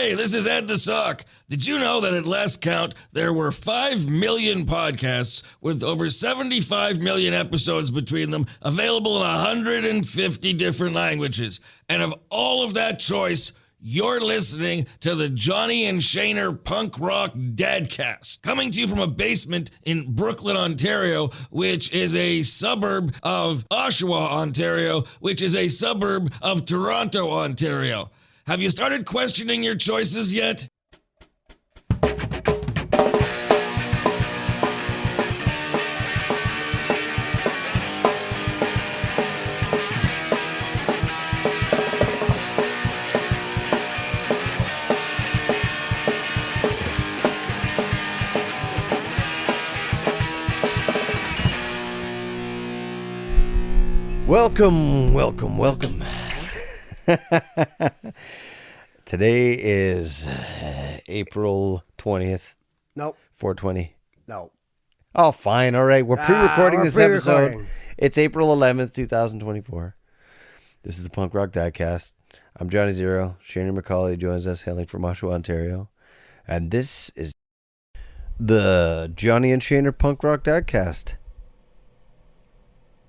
Hey, this is Ed the Sock. Did you know that at last count, there were 5 million podcasts with over 75 million episodes between them available in 150 different languages? And of all of that choice, you're listening to the Johnny and Shaner Punk Rock Dadcast, coming to you from a basement in Brooklyn, Ontario, which is a suburb of Oshawa, Ontario, which is a suburb of Toronto, Ontario. Have you started questioning your choices yet? Welcome. Today is April 20th. Nope. 420. No. Oh, fine. All right. We're pre-recording we're this pre-recording. episode. It's April 11th, 2024. This is the Punk Rock Dadcast. I'm Johnny Zero. Shane McCauley joins us hailing from Oshawa, Ontario. And this is the Johnny and Shaner Punk Rock Dadcast.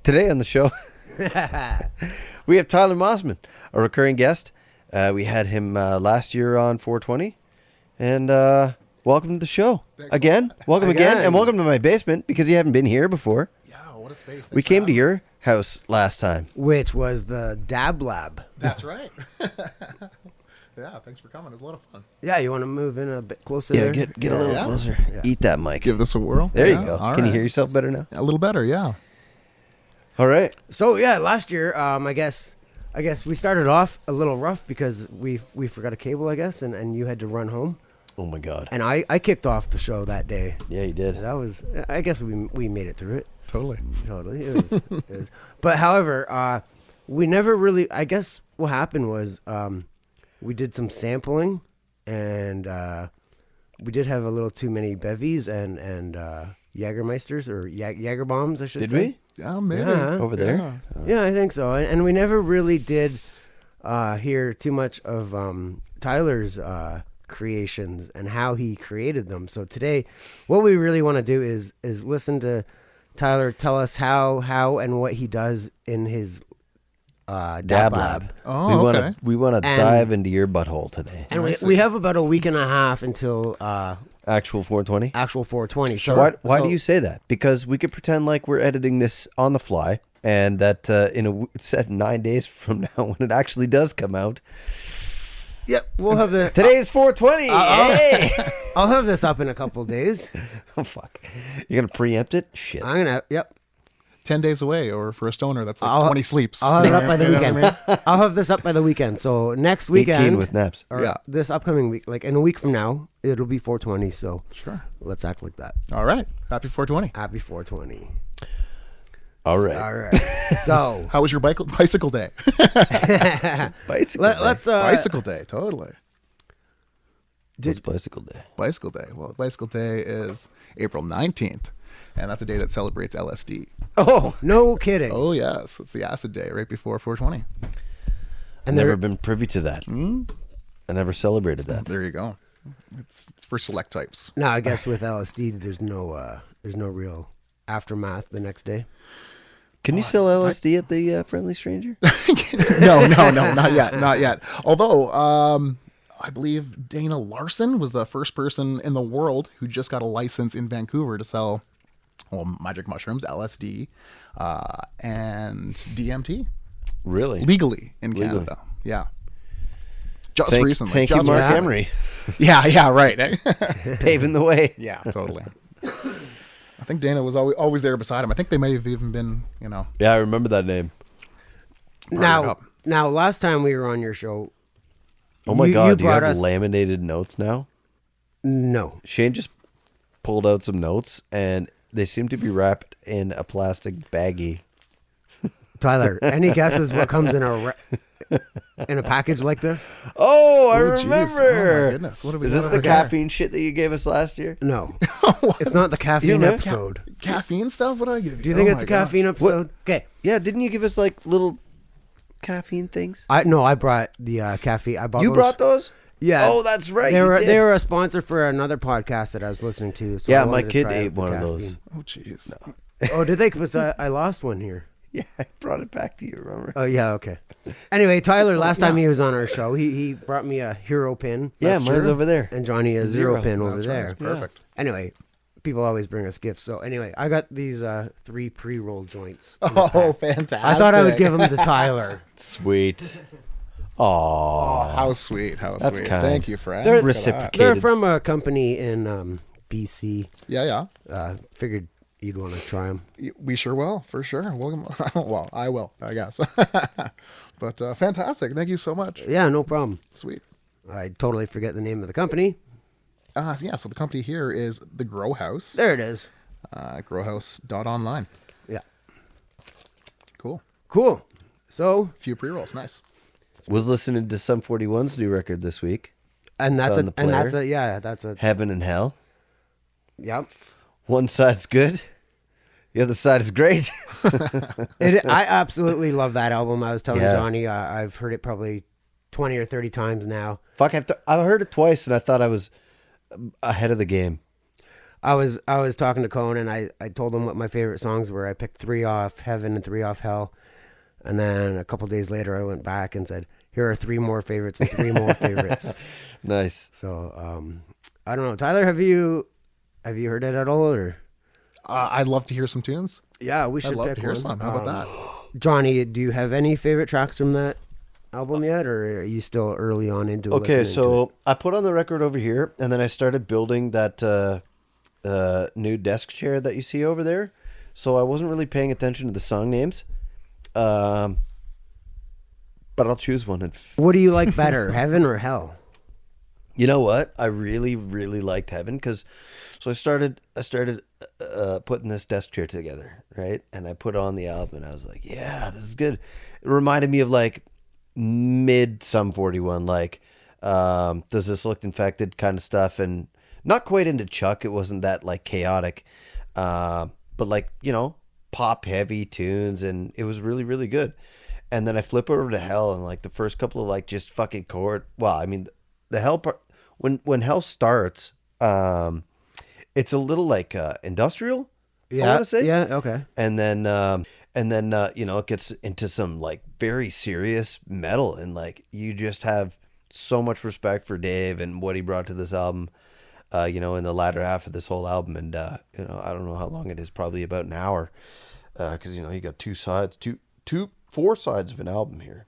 Today on the show, we have Tyler Mossman, a recurring guest. We had him last year on 420. And welcome to the show. Thanks again. Welcome again. And welcome to my basement because you haven't been here before. Yeah, what a space. We came to your house last time. Which was the DabLab. That's right. Yeah, thanks for coming. It was a lot of fun. Yeah, you want to move in a bit closer there? Get a little closer. Yeah. Eat that mic. Give this a whirl. There you go. All Can right. you hear yourself better now? A little better, yeah. All right. So, yeah, last year, I guess we started off a little rough because we forgot a cable, I guess, and you had to run home. Oh, my God. And I kicked off the show that day. Yeah, you did. That was, I guess we made it through it. Totally. It was. But, however, we never really, I guess what happened was we did some sampling, and we did have a little too many bevies and Jägermeisters, or Jäger bombs, I should say. Did we? Yeah, maybe. Yeah. Over there? Yeah, I think so. And we never really did hear too much of Tyler's creations and how he created them. So today, what we really want to do is listen to Tyler tell us how and what he does in his DabLab. Oh, okay. We want to dive into your butthole today. And we have about a week and a half until Actual 420? actual 420. So Why do you say that? Because we could pretend like we're editing this on the fly, and that in 9 days from now, when it actually does come out, Yep, we'll have the today is 420. Hey! I'll have this up in a couple of days. Oh fuck! You're gonna preempt it? Shit. I'm gonna 10 days away, or for a stoner, that's like 20 sleeps. I'll have it up by the weekend. I'll have this up by the weekend. So next weekend, 18 with naps. or Yeah. this upcoming week, like in a week from now, it'll be 420. So Sure. let's act like that. All right. Happy 420. Happy 420. All right. All right. So How was your bicycle day? Bicycle day. let's Bicycle day, totally. What's bicycle day? Bicycle day. Well, bicycle day is April 19th, and that's a day that celebrates LSD. Oh, no kidding. Oh, yes. It's the acid day right before 420. and never there, been privy to that. I never celebrated that. There you go. It's for select types. now I guess with LSD, there's no real aftermath the next day. Can you sell LSD at the Friendly Stranger? No, not yet. Although, I believe Dana Larson was the first person in the world who just got a license in Vancouver to sell magic mushrooms, LSD, and DMT Really? legally in Canada. Yeah. Just recently. Thank you, Just Mark recently. Emery, Yeah, right. paving the way. Yeah, totally. I think Dana was always there beside him. I think they may have even been, Yeah, I remember that name. partnered up. Now, last time we were on your show, Oh my you God, do you brought have us- laminated notes now? no. Shane just pulled out some notes, and they seem to be wrapped in a plastic baggie. Tyler, any guesses what comes in a package like this? Oh, I Oh, geez. remember. Oh, my goodness. What have we Is got this the over here? caffeine shit that you gave us last year? No, it's not the caffeine know? episode. Caffeine stuff? What did I give you? Do you think Oh it's a my God. caffeine episode? Okay. Yeah, didn't you give us like little caffeine things? I brought the caffeine. I bought You those. brought those? Yeah. Oh, that's right. They you were did. they were a sponsor for another podcast that I was listening to. So Yeah, I my wanted to kid try ate out the one of caffeine. those. Oh, jeez. Oh, did they? Because I lost one here. Yeah, I brought it back to you. Remember? Oh yeah, okay. Anyway, Tyler, last time he was on our show, he brought me a hero pin. Yeah, That's mine's true. over there. And Johnny a zero Zero. pin over That's there. right. Perfect. Anyway, people always bring us gifts. So anyway, I got these 3 pre-roll joints. Oh, fantastic. I thought I would give them to Tyler. Sweet. Oh, Aww. how sweet. How That's sweet. kind. Thank you, friend. They're Look at reciprocated. that. They're from a company in BC. Yeah. Figured you'd want to try them. We sure will, for sure. Well, I will, I guess. But fantastic. Thank you so much. Yeah, no problem. Sweet. I totally forget the name of the company. Yeah, so the company here is the Grow House. There it is. Growhouse.online. Yeah. Cool. Cool. So, Few pre-rolls. Nice. Was listening to Sum 41's new record this week. and that's It's on a and that's the a that's a Heaven and Hell. yep. One side's good. The other side is great. I absolutely love that album. I was telling Yeah. Johnny, I've heard it probably 20 or 30 times now. Fuck, I've heard it twice and I thought I was ahead of the game. I was talking to Cohen and I told him what my favorite songs were. I picked 3 off Heaven and 3 off Hell. And then a couple days later I went back and said, here are 3 more favorites and 3 more favorites. Nice. So, I don't know. Tyler, have you heard it at all or? I'd love to hear some tunes. Yeah, we should I'd love pick to hear one. some. How about that? Johnny, do you have any favorite tracks from that album yet, or are you still early on into Okay, listening to it? so I put on the record over here, and then I started building that new desk chair that you see over there. So I wasn't really paying attention to the song names, but I'll choose one. What do you like better, Heaven or Hell? You know what? I really, really liked Heaven because, so I started putting this desk chair together, right? And I put on the album, and I was like, yeah, this is good. It reminded me of like mid Sum 41, like Does This Look Infected kind of stuff, and not quite into Chuck. It wasn't that like chaotic, but like, you know, pop heavy tunes, and it was really, really good. And then I flip over to Hell, and like the first couple of like just fucking chord. Well, I mean, the Hell part, when Hell starts, it's a little like industrial. I want to say. Yeah, okay. And then you know, it gets into some like very serious metal, and like you just have so much respect for Dave and what he brought to this album. You know, in the latter half of this whole album, and you know, I don't know how long it is, probably about an hour, because you know, you got 4 sides of an album here.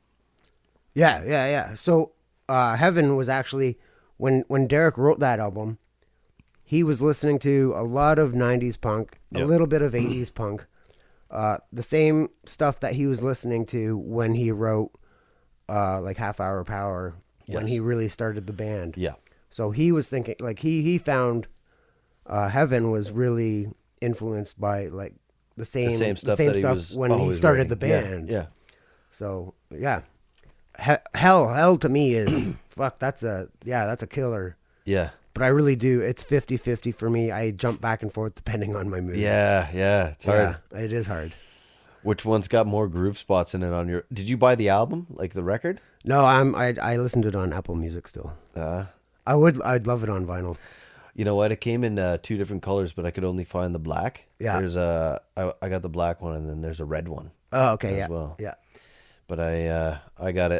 Yeah. So, Heaven was actually when Derek wrote that album, he was listening to a lot of 90s punk, a little bit of 80s punk, the same stuff that he was listening to when he wrote like Half Hour Power, when he really started the band. Yeah. So he was thinking, like he found Heaven was really influenced by like the same stuff that he was when he always started writing. the band. Yeah. So yeah, Hell to me is fuck. That's a killer. Yeah. But I really do. It's 50-50 for me. I jump back and forth depending on my mood. Yeah. It's hard. Yeah, it is hard. Which one's got more groove spots in it on your? Did you buy the album, like the record? No, I listened to it on Apple Music still. I'd love it on vinyl. You know what? It came in 2 different colors, but I could only find the black. Yeah. There's I got the black one, and then there's a red one. Oh, okay, as yeah, well. yeah. But I got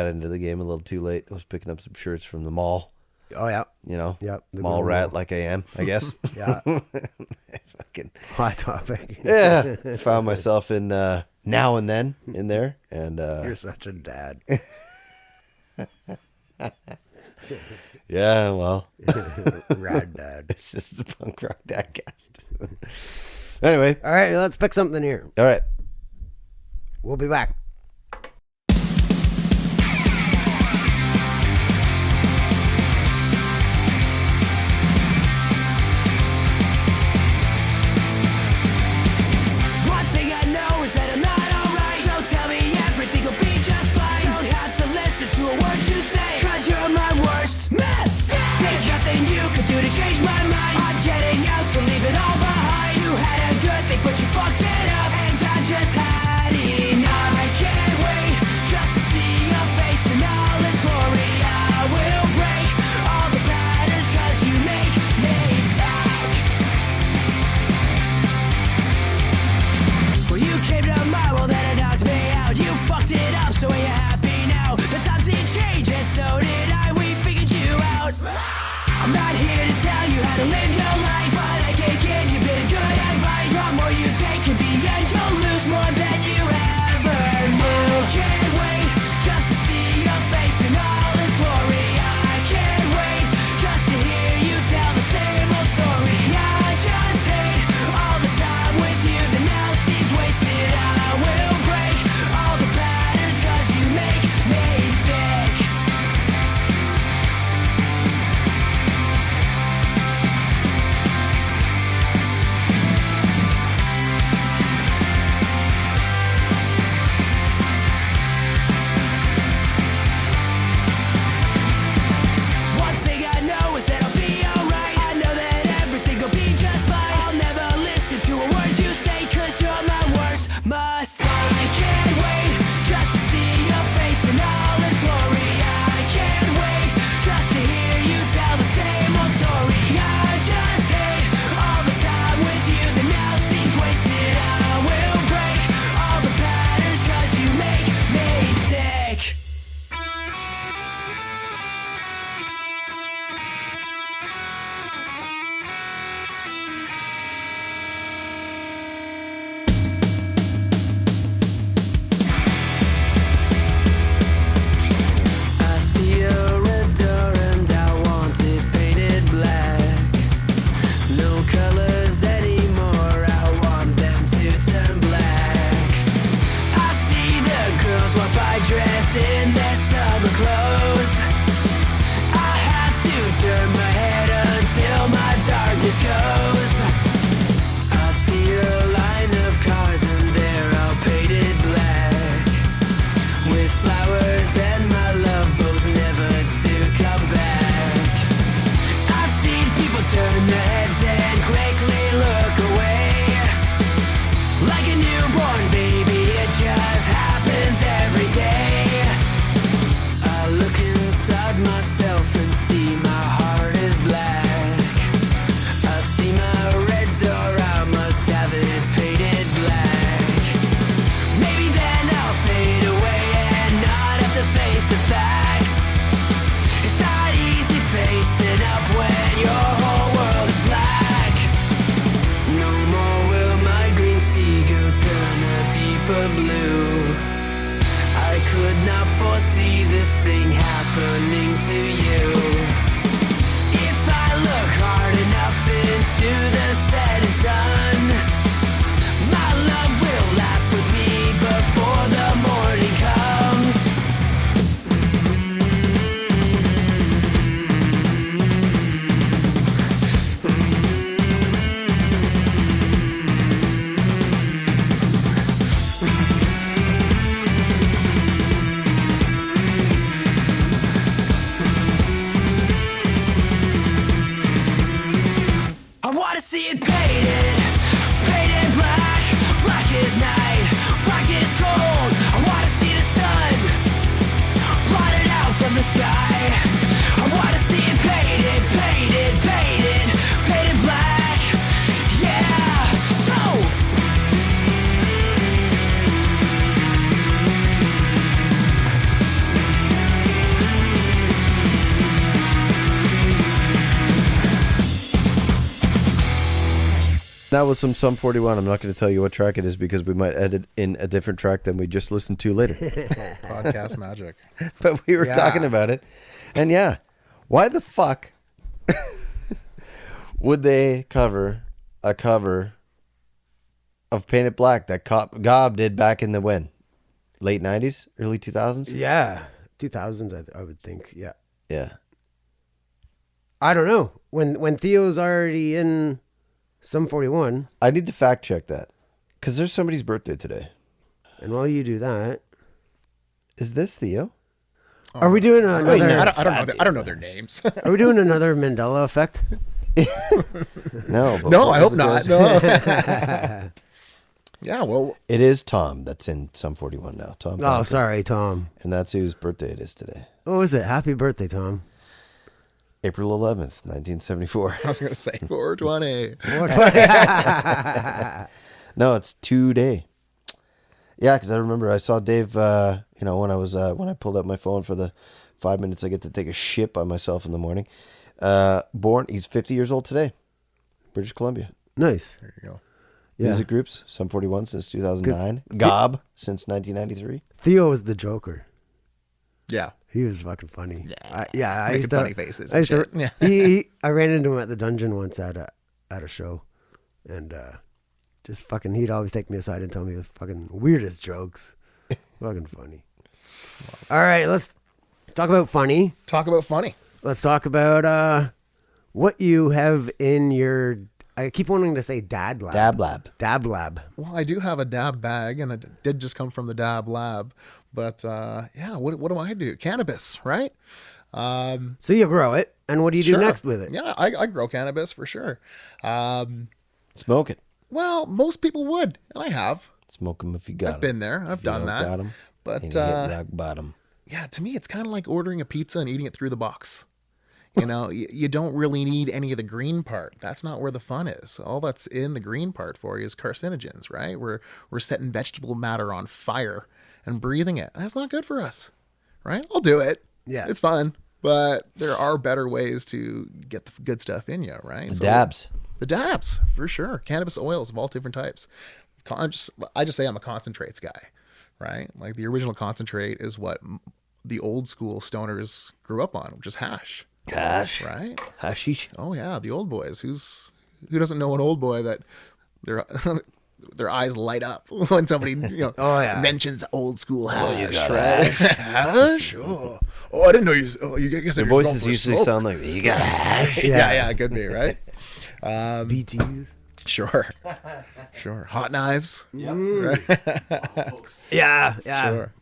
into the game a little too late. I was picking up some shirts from the mall. Oh yeah, You know, Yep, the mall good rat mall. like I am, I guess. yeah. Fucking Hot topic. yeah. Found myself in Now and Then in there, and You're such a dad. yeah. Well, Rad dad. this is the Punk Rock Dadcast. Anyway, All right, let's pick something here. all right. We'll be back. One thing I know is that I'm not alright. Don't tell me everything will be just fine. Don't have to listen to a word you say, cause you're my worst mistake. There's nothing you could do to change my mind. I'm getting out to leave it all behind. You had a good thing but you fucked it up, and I just had enough. I I'm not here to tell you how to live your life, but I can give you a bit of good advice. The more you take in the end, you'll lose more than you ever knew. I can't wait just to see your face in all its glory. I can't wait just to hear you tell the same old story. I just hate all the time with you that now seems wasted. I will break all the patterns 'cause you make me sick. One thing I know is that I'll be alright. I know that everything will be just fine. I'll never listen to a word you say 'cause you're my worst mistake. I can't wait just to see your face in all its glory. I can't wait just to hear you tell the same old story. I just hate all the time with you that now seems wasted. I will break all the patterns 'cause you make me sick. I see a red door and I want it painted black. No colors anymore, I want them to turn black. I see the girls walk by dressed in their summer clothes. I have to turn my head until my darkness goes. I see a line of cars and they're all painted black, with flowers and my love both never to come back. I've seen people turn their heads and quickly look away, like a newborn baby, it just happens every day. I look inside myself and see my heart is black. I see my red door, I must have it painted black. Maybe then I'll fade away and not have to face the facts. It's not easy facing up when your whole world is black. No more will my green seagull turn a deeper blue. I could not foresee this thing happening to you. If I look hard enough into the setting sun, my love will laugh with me before the morning comes. I wanna see it painted, painted black. Black is night, black is cold. I wanna see the sun blotted out from the sky. I wanna see it painted, painted, painted, painted black. Yeah, so That was some Sum 41. I'm not going to tell you what track it is because we might edit in a different track than we just listened to later. Podcast magic. But we were talking about it. And yeah, why the fuck would they cover a cover of Paint It Black that Gob did back in the when? Late 90s? Early 2000s? Yeah, 2000s, I would think. Yeah, Yeah. I don't know when Theo's already in Sum 41, I need to fact check that because there's somebody's birthday today. and while you do that, Is this Theo? are we doing another? I don't know their names. Are we doing another Mandela effect? No. but No, what I hope was it not. yours? No. Yeah, well, It is Tom that's in Sum 41 now. Tom. Oh, Parker. sorry, Tom. And that's whose birthday it is today. What was it? Happy birthday, Tom. April 11th, 1974. I was going to say 420. No, it's today. Yeah, because I remember I saw Dave. When I pulled up my phone for the 5 minutes I get to take a shit by myself in the morning. He's 50 years old today. British Columbia. Nice. There you go. Yeah. Music groups, Sum 41 since 2009. Gob since 1993. Theo was the Joker. Yeah. He was fucking funny. I Making used to, funny faces I, and used to, shit. Yeah. I ran into him at the dungeon once at a show, and just fucking, he'd always take me aside and tell me the fucking weirdest jokes. Fucking funny. All right, let's talk about funny. Talk about funny. Let's talk about what you have in your. I keep wanting to say DabLab. DabLab. DabLab. Well, I do have a dab bag, and it did just come from the DabLab. But yeah, what do I do? Cannabis, right? So you grow it, and what do you do Sure. next with it? Yeah, I grow cannabis for sure. Smoke it. Well, most people would, and I have. Smoke them if you got I've been there. I've done that. Got 'em, But and you hit rock bottom. yeah, to me, it's kind of like ordering a pizza and eating it through the box. You know, you don't really need any of the green part. That's not where the fun is. All that's in the green part for you is carcinogens, right? We're setting vegetable matter on fire and breathing it. That's not good for us, right? I'll do it. Yeah. It's fun, but there are better ways to get the good stuff in you, right? The dabs. The dabs, for sure. Cannabis oils of all different types. I just say I'm a concentrates guy, right? Like the original concentrate is what the old school stoners grew up on, which is hash. Hash. Right? Hashish. Oh yeah, the old boys. Who doesn't know an old boy that their eyes light up when somebody mentions old school hash, right? Hash. Oh, I didn't know you. Oh, you guess Their voices usually sound like, you got a hash. Yeah, it could be right. BTs. Sure. Hot knives. Yeah. Sure.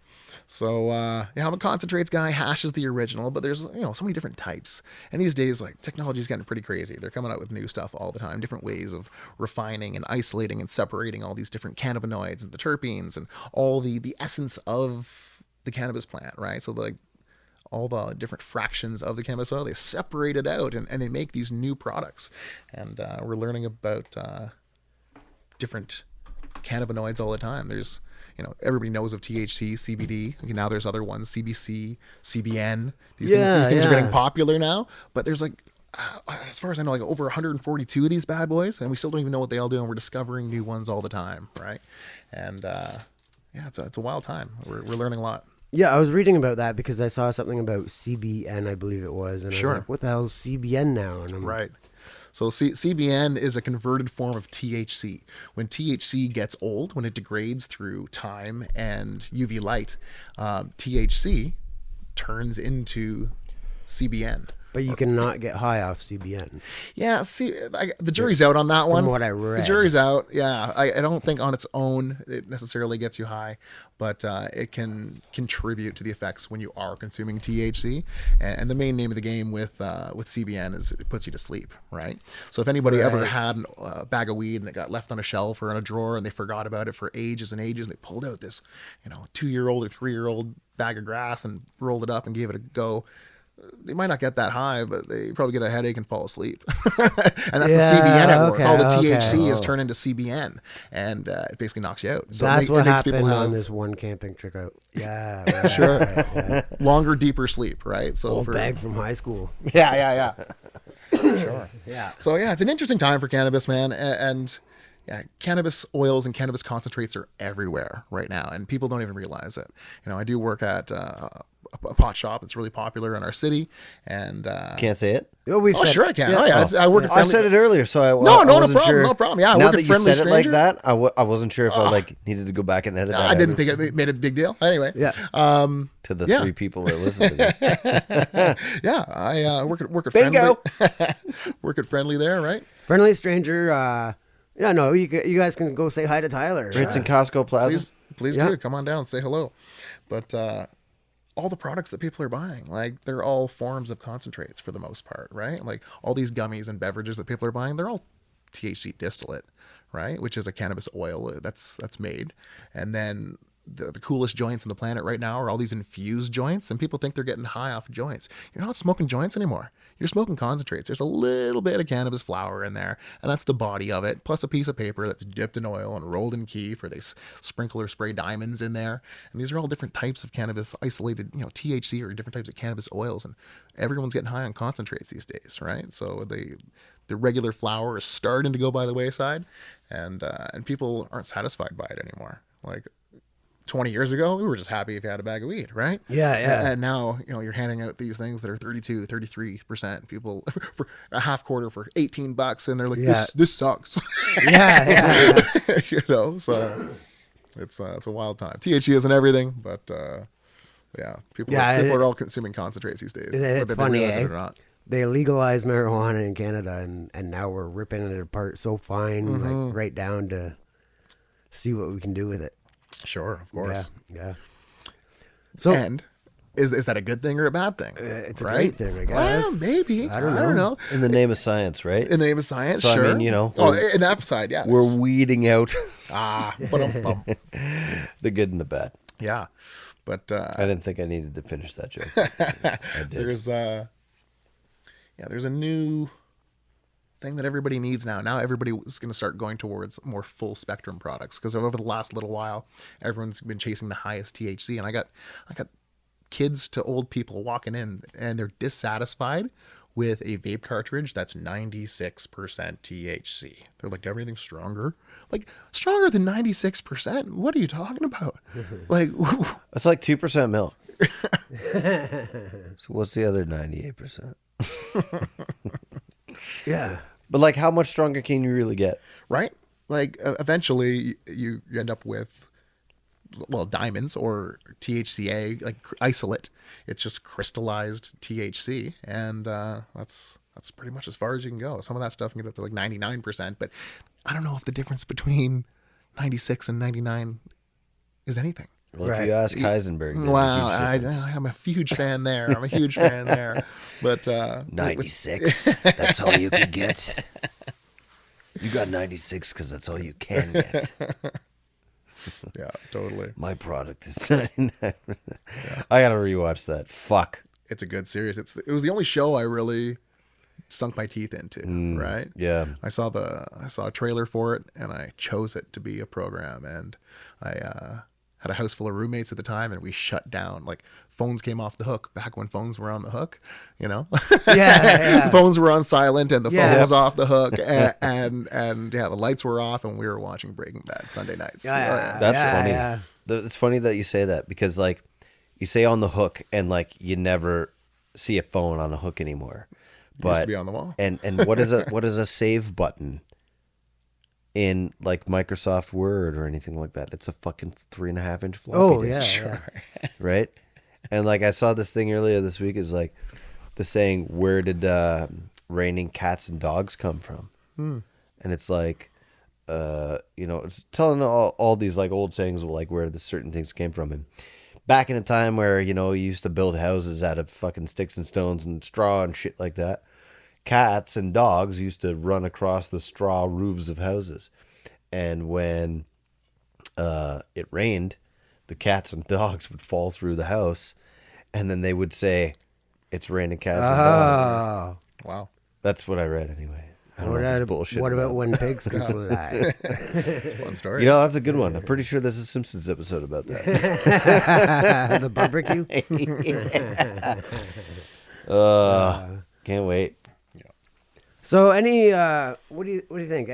So yeah, I'm a concentrates guy. Hash is the original, but there's so many different types. And these days, like technology's getting pretty crazy. They're coming out with new stuff all the time, different ways of refining and isolating and separating all these different cannabinoids and the terpenes and all the essence of the cannabis plant, right? So like all the different fractions of the cannabis oil, they separate it out and they make these new products. And we're learning about different cannabinoids all the time. There's everybody knows of THC, CBD. Okay, now there's other ones, CBC, CBN. These things are getting popular now. But there's like, as far as I know, like over 142 of these bad boys, and we still don't even know what they all do, and we're discovering new ones all the time, right? And yeah, it's a wild time. We're learning a lot. Yeah, I was reading about that because I saw something about CBN, I believe it was, and I was like, what the hell is CBN now? And I'm right. So CBN is a converted form of THC. When THC gets old, when it degrades through time and UV light, THC turns into CBN. But you cannot get high off CBN. Yeah, see, the jury's out on that one. From what I read. The jury's out. Yeah, I don't think on its own it necessarily gets you high, but it can contribute to the effects when you are consuming THC. And the main name of the game with CBN is it puts you to sleep, right? So if anybody ever had a bag of weed and it got left on a shelf or in a drawer and they forgot about it for ages and ages, and they pulled out this 2-year-old or 3-year-old bag of grass and rolled it up and gave it a go, they might not get that high, but they probably get a headache and fall asleep. And that's the CBN at work. All the THC is turned into CBN, and it basically knocks you out. So that's what makes happened people have, on this one camping trip out. Yeah, right, sure. right. Longer, deeper sleep, right? So Old bag from high school. Yeah. Sure. Yeah. So yeah, it's an interesting time for cannabis, man, and yeah, cannabis oils and cannabis concentrates are everywhere right now, and people don't even realize it. I do work at a pot shop that's really popular in our city, and Can't say it? Oh, sure I can. Yeah. Oh yeah, I work at I Friendly. said it earlier, so I No wasn't problem, sure. no problem. Yeah, I now work that at you Friendly said it like Stranger. that, I wasn't sure if I needed to go back and edit that. I didn't think it made a big deal. Anyway, Yeah. To the Yeah. 3 people that listen to this. Yeah, I work at Bingo. Friendly. Work at Friendly there, right? Friendly stranger. Yeah, no, you guys can go say hi to Tyler. It's in Costco Plaza. Please Yeah. do come on down, say hello. But all the products that people are buying, like they're all forms of concentrates for the most part, right? Like all these gummies and beverages that people are buying, they're all THC distillate, right? Which is a cannabis oil that's made, and then the coolest joints on the planet right now are all these infused joints, and people think they're getting high off joints. You're not smoking joints anymore. You're smoking concentrates. There's a little bit of cannabis flower in there, and that's the body of it, plus a piece of paper that's dipped in oil and rolled in keef, or they sprinkle or spray diamonds in there. And these are all different types of cannabis, isolated, THC or different types of cannabis oils, and everyone's getting high on concentrates these days, right? So the regular flower is starting to go by the wayside, and people aren't satisfied by it anymore. Like 20 years ago, we were just happy if you had a bag of weed, right? Yeah. And now, you're handing out these things that are 32, 33%. People for a half quarter for $18, and they're like, this sucks. Yeah. So it's a wild time. THC isn't everything, but people are all consuming concentrates these days. It's funny, funny, it or not. They legalized marijuana in Canada, and now we're ripping it apart so fine, like right down to see what we can do with it. Sure, of course. Yeah. So, and is that a good thing or a bad thing? It's a right? great thing, I guess. Well, maybe. I don't know. In the name of science, right? In the name of science, So, sure. I mean, in that side, yeah. we're weeding out But the good and the bad. yeah. But I didn't think I needed to finish that joke. I did. there's a new thing that everybody needs now. Now everybody is going to start going towards more full spectrum products, because over the last little while, everyone's been chasing the highest THC, and I got kids to old people walking in, and they're dissatisfied with a vape cartridge that's 96% THC. They're like, everything's stronger. Like, stronger than 96%? What are you talking about? Like, It's like 2% milk. So what's the other 98%? yeah. But like, how much stronger can you really get? right? Like, eventually you end up with, well, diamonds or THCA, like isolate. It's just crystallized THC, and that's pretty much as far as you can go. Some of that stuff can get up to like 99%, but I don't know if the difference between 96 and 99 is anything. Well, if you ask Heisenberg, there's Wow, a huge difference. I'm a huge fan there. I'm a huge fan there. But 96. That's all you could get. You got 96 because that's all you can get. yeah, totally. My product is 99. I gotta rewatch that. Fuck. It's a good series. It was the only show I really sunk my teeth into. Right? Yeah. I saw a trailer for it, and I chose it to be a program, and I had a house full of roommates at the time, and we shut down. Like, phones came off the hook back when phones were on the hook, Yeah. Phones were on silent, and the phone Yeah. was off the hook, and the lights were off, and we were watching Breaking Bad Sunday nights. That's funny. Yeah. It's funny that you say that, because like you say on the hook, and like you never see a phone on a hook anymore. It used to be on the wall. And what is a save button in like Microsoft Word or anything like that? It's a fucking 3.5-inch floppy Oh, disk. yeah. Right? And like I saw this thing earlier this week. It was like the saying, where did raining cats and dogs come from? And it's like, it's telling all these like old sayings of like where the certain things came from. And back in a time where, you used to build houses out of fucking sticks and stones and straw and shit like that, cats and dogs used to run across the straw roofs of houses. And when it rained, the cats and dogs would fall through the house, and then they would say, "It's raining cats and dogs." Wow. That's what I read anyway. I don't know if it's bullshit. What or about not. when pigs can fly? It's a fun story. That's a good one. I'm pretty sure there's a Simpsons episode about that. The barbecue? Can't wait. So what do you think?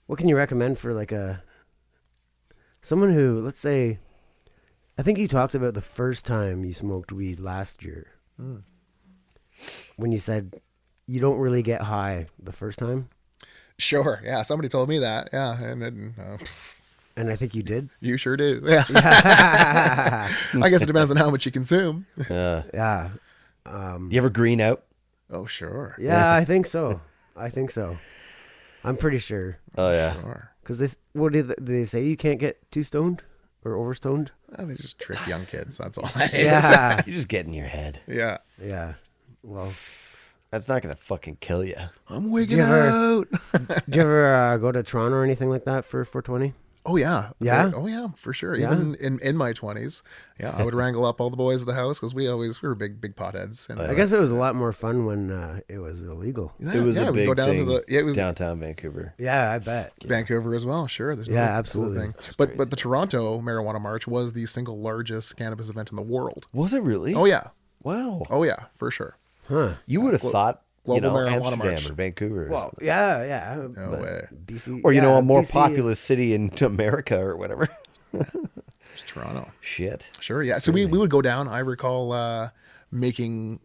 What can you recommend for like someone who, let's say, I think you talked about the first time you smoked weed last year. When you said you don't really get high the first time. Sure. Yeah. Somebody told me that. Yeah. And then, And I think you did. you sure do. Yeah. I guess it depends on how much you consume. Yeah. You ever green out? Oh, sure. Yeah, I think so. I'm pretty sure. Oh yeah. Sure. Because what did they say? You can't get too stoned or overstoned? Well, they just trick young kids. That's all that is. Yeah. You just get in your head. Yeah. Yeah. Well, That's not gonna fucking kill you. I'm wigging you ever- out. did you ever go to Toronto or anything like that for 420? Oh yeah, Yeah? Oh yeah, for sure. Yeah? Even in my 20s, yeah, I would wrangle up all the boys at the house because we were big potheads. And I guess it was a lot more fun when it was illegal. It was a we'd big go down thing to it was downtown Vancouver. Yeah, I bet. Vancouver as well. Sure, there's no Yeah, cool absolutely. thing. But the Toronto Marijuana March was the single largest cannabis event in the world. Was it really? Oh yeah, Wow. oh yeah, for sure. Huh. You would have thought, Global Marijuana Amsterdam March. or Vancouver. Or Well, something. yeah. No but way. BC, Or, yeah, a more BC populous city in America or whatever. It's Toronto. Shit. Sure, yeah. So we would go down. I recall making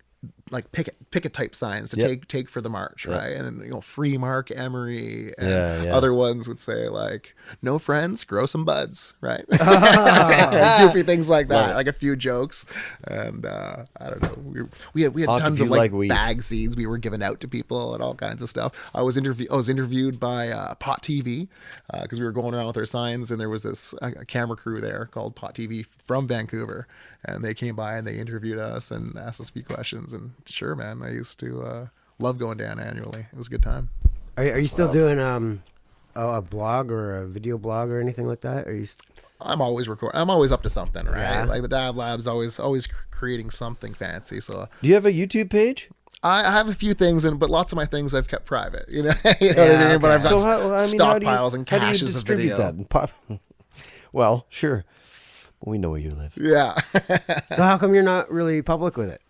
like picket type signs to Yep. take for the march, right? And free Mark Emery and Yeah. other ones would say like no friends, grow some buds, right? Goofy things like that, Right. like a few jokes, and I don't know. We had Honk tons if of you like like weed. bag seeds we were giving out to people and all kinds of stuff. I was interviewed by Pot TV because we were going around with our signs, and there was this a camera crew there called Pot TV from Vancouver, and they came by and they interviewed us and asked us a few questions. And sure, man, I used to love going down annually. It was a good time. Are you still doing a blog or a video blog or anything like that? Are you? I'm always recording. I'm always up to something, right? Yeah. Like the DabLab's always creating something fancy. So Do you have a YouTube page? I have a few things, but lots of my things I've kept private. You know what I mean? But I've got stockpiles and how do you caches of distribute video. that? Well, sure. We know where you live. Yeah. So how come you're not really public with it?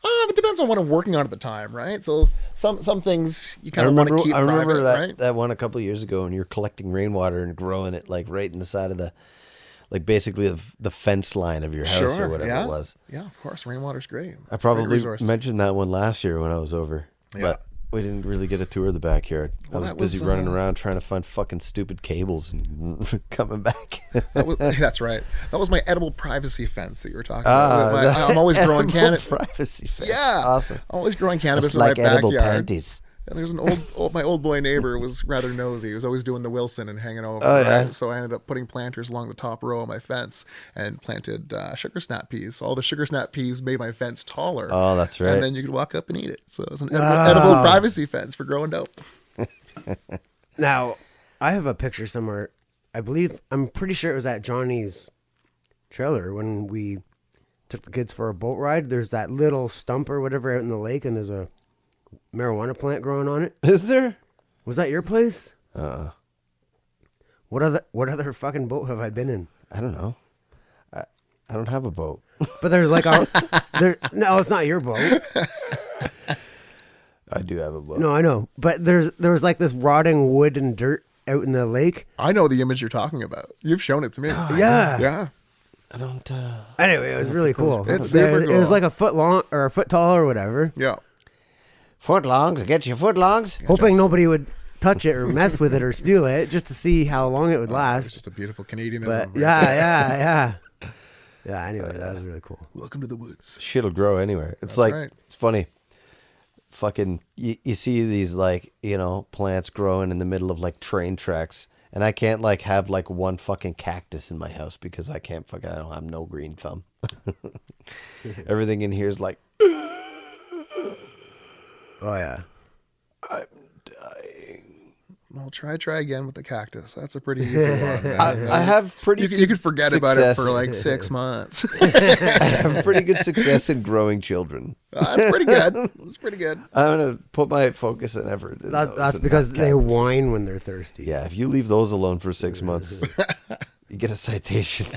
It depends on what I'm working on at the time, right? So some things you I kind of want remember, to keep private, right? that one a couple of years ago when you're collecting rainwater and growing it like right in the side of the, like basically the fence line of your house or whatever yeah. it was. Yeah, of course. Rainwater's great. I Great probably resource. mentioned that one last year when I was over, Yeah. but we didn't really get a tour of the backyard. Well, I was that busy was, running around trying to find fucking stupid cables and coming back. That's right. That was my edible privacy fence that you were talking Ah, about. I'm always growing Edible cannabis. privacy fence. Yeah, Awesome. Always growing cannabis It's in like my edible backyard. panties. And there's my old boy neighbor was rather nosy. He was always doing the Wilson and hanging over. Oh, right? yeah. So I ended up putting planters along the top row of my fence and planted sugar snap peas. So all the sugar snap peas made my fence taller. Oh, that's right. And then you could walk up and eat it. So it was an edible privacy fence for growing dope. Now, I have a picture somewhere. I'm pretty sure it was at Johnny's trailer when we took the kids for a boat ride. There's that little stump or whatever out in the lake, and there's a marijuana plant growing on it. Is there? Was that your place? Uh-uh. What other fucking boat have I been in? I don't know. I don't have a boat. But there's like no, it's not your boat. I do have a boat. No, I know. But there was like this rotting wood and dirt out in the lake. I know the image you're talking about. You've shown it to me. Yeah. Yeah. I don't. Anyway, it was really cool. It's super It was cool. like a foot long or a foot tall or whatever. Yeah. Footlongs, get your footlongs. Hoping nobody would touch it or mess with it or steal it, just to see how long it would It's last. just a beautiful Canadianism. But right yeah. there. Yeah, anyway, that was really cool. Welcome to the woods. Shit'll grow anywhere. It's That's like right. it's funny. Fucking, you see these like plants growing in the middle of like train tracks, and I can't like have like one fucking cactus in my house because I don't have no green thumb. Everything in here is like. Oh yeah. Well, try again with the cactus. That's a pretty easy one. Man. I have pretty. You could forget about it for success. like 6 months. I have pretty good success in growing children. That's pretty good. That's pretty good. I'm gonna put my focus and effort. In those That's and because not they cactuses. whine when they're thirsty. Yeah, if you leave those alone for 6 months, you get a citation.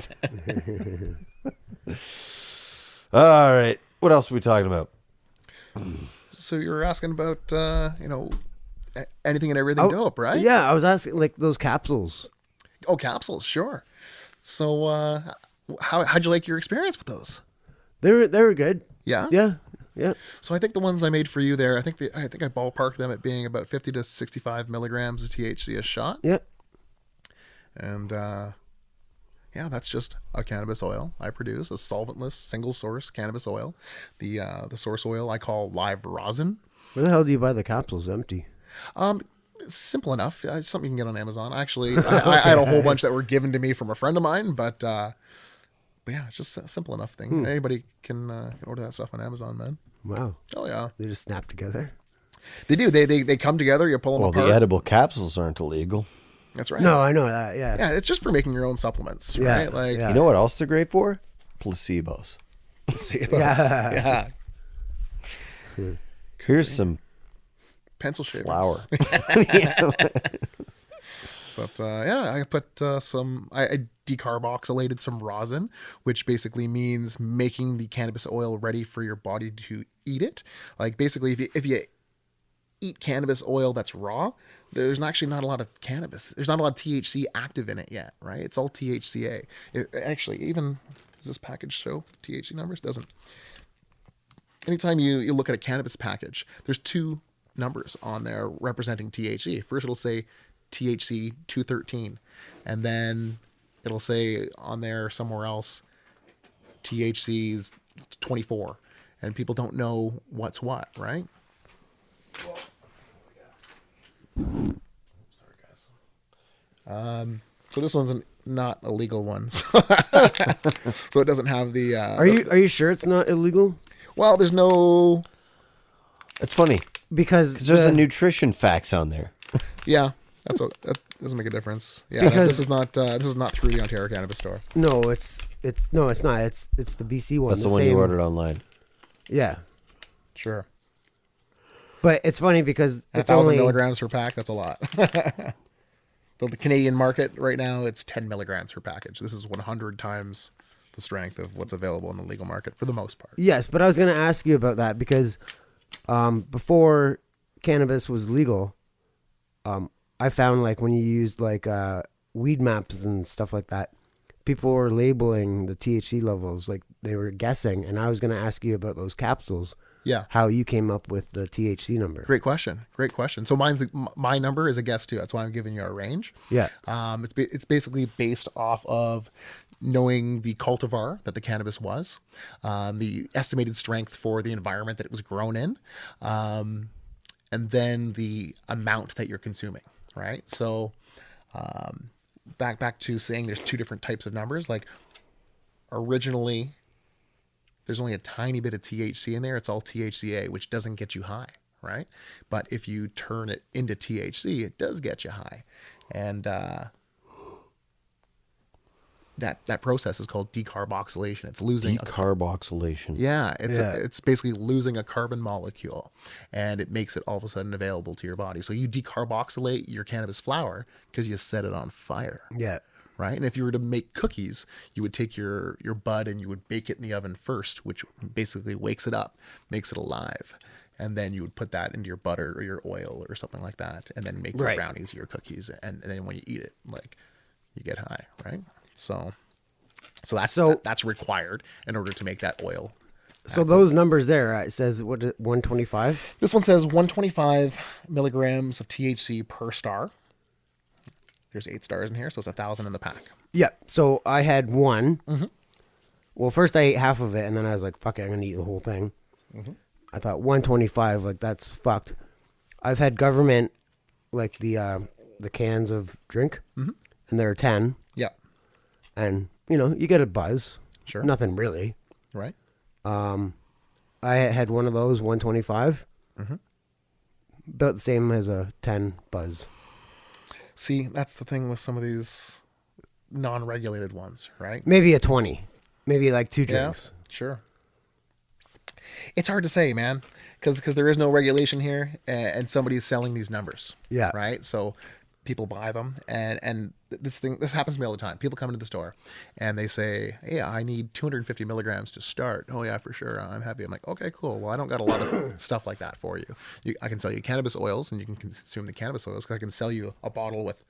All right, what else are we talking about? So you were asking about, anything and everything dope, right? Yeah, I was asking like those capsules. Oh, capsules, sure. So how'd you like your experience with those? They were good. Yeah? Yeah. So I think the ones I made for you there, I think I ballparked them at being about 50 to 65 milligrams of THC a shot. Yeah. And that's just a cannabis oil I produce, a solventless single source cannabis oil. The source oil I call live rosin. Where the hell do you buy the capsules empty? Simple enough. It's something you can get on Amazon. Actually, I had a whole bunch that were given to me from a friend of mine, but yeah, it's just a simple enough thing. Anybody can order that stuff on Amazon, man. Wow. Oh yeah, They just snap together. they do. They come together. You pull them Well, apart. the edible capsules aren't illegal. That's right. No, I know that. Yeah. Yeah, it's just for making your own supplements, Yeah, right? Like yeah. You know what else they're great for? Placebos. placebos. Yeah. Yeah. Here's some Pencil shavings. flour. But I put I decarboxylated some rosin, which basically means making the cannabis oil ready for your body to eat it. Like basically, if you eat cannabis oil that's raw, there's actually not a lot of cannabis. There's not a lot of THC active in it yet, right? It's all THCA. Actually, even does this package show THC numbers? Doesn't. Anytime you look at a cannabis package, there's 2 numbers on there representing THC. First, it'll say THC 213, and then it'll say on there somewhere else THC is 24, and people don't know what's what, right? Well, let's see what we got. Sorry, guys. So this one's not a legal one, so it doesn't have the. Are you sure it's not illegal? Well, there's no. It's funny Because there's a nutrition facts on there. Yeah, that doesn't make a difference. Yeah, Because- this is not through the Ontario Cannabis Store. no, it's not. It's the BC one. That's the one you ordered online. Yeah, Sure. but it's funny because it's 1,000 only milligrams per pack. That's a lot. The Canadian market right now, it's 10 milligrams per package. This is 100 times the strength of what's available in the legal market for the most part. Yes, but I was going to ask you about that because before cannabis was legal, I found like when you used like weed maps and stuff like that, people were labeling the THC levels like they were guessing. And I was going to ask you about those capsules. Yeah. How you came up with the THC number. Great question. So my number is a guess too. That's why I'm giving you a range. Yeah. It's basically based off of knowing the cultivar that the cannabis was, the estimated strength for the environment that it was grown in, and then the amount that you're consuming, right? So back to saying there's 2 different types of numbers. Like originally, there's only a tiny bit of THC in there. It's all THCA, which doesn't get you high, right? But if you turn it into THC, it does get you high. And that process is called decarboxylation. It's losing Decarboxylation. it's basically losing a carbon molecule, and it makes it all of a sudden available to your body. So you decarboxylate your cannabis flower because you set it on fire. Yeah. Right. And if you were to make cookies, you would take your bud and you would bake it in the oven first, which basically wakes it up, makes it alive. And then you would put that into your butter or your oil or something like that, and then make your Right. brownies or your cookies. And then when you eat it, like you get high, right? So that's required in order to make that oil. So those numbers there, it says what 125? This one says 125 milligrams of THC per star. There's 8 stars in here, so it's 1,000 in the pack. Yeah. So I had one. Mm-hmm. Well, first I ate half of it, and then I was like, "Fuck it, I'm gonna eat the whole thing." Mm-hmm. I thought 125, like that's fucked. I've had government, like the cans of drink, and there are 10, Yeah. and you get a buzz. Sure. Nothing really. Right. I had one of those 125. Mm-hmm. About the same as a 10 buzz. See, that's the thing with some of these non-regulated ones, right? Maybe a 20. Maybe like 2 drinks. Yeah, sure. It's hard to say, man, because there is no regulation here, and somebody's selling these numbers. Yeah. Right. So people buy them, and this happens to me all the time. People come into the store, and they say, "Hey, I need 250 milligrams to start." Oh yeah, for sure. I'm happy. I'm like, okay, cool. Well, I don't got a lot of stuff like that for you. I can sell you cannabis oils, and you can consume the cannabis oils. 'Cause I can sell you a bottle with,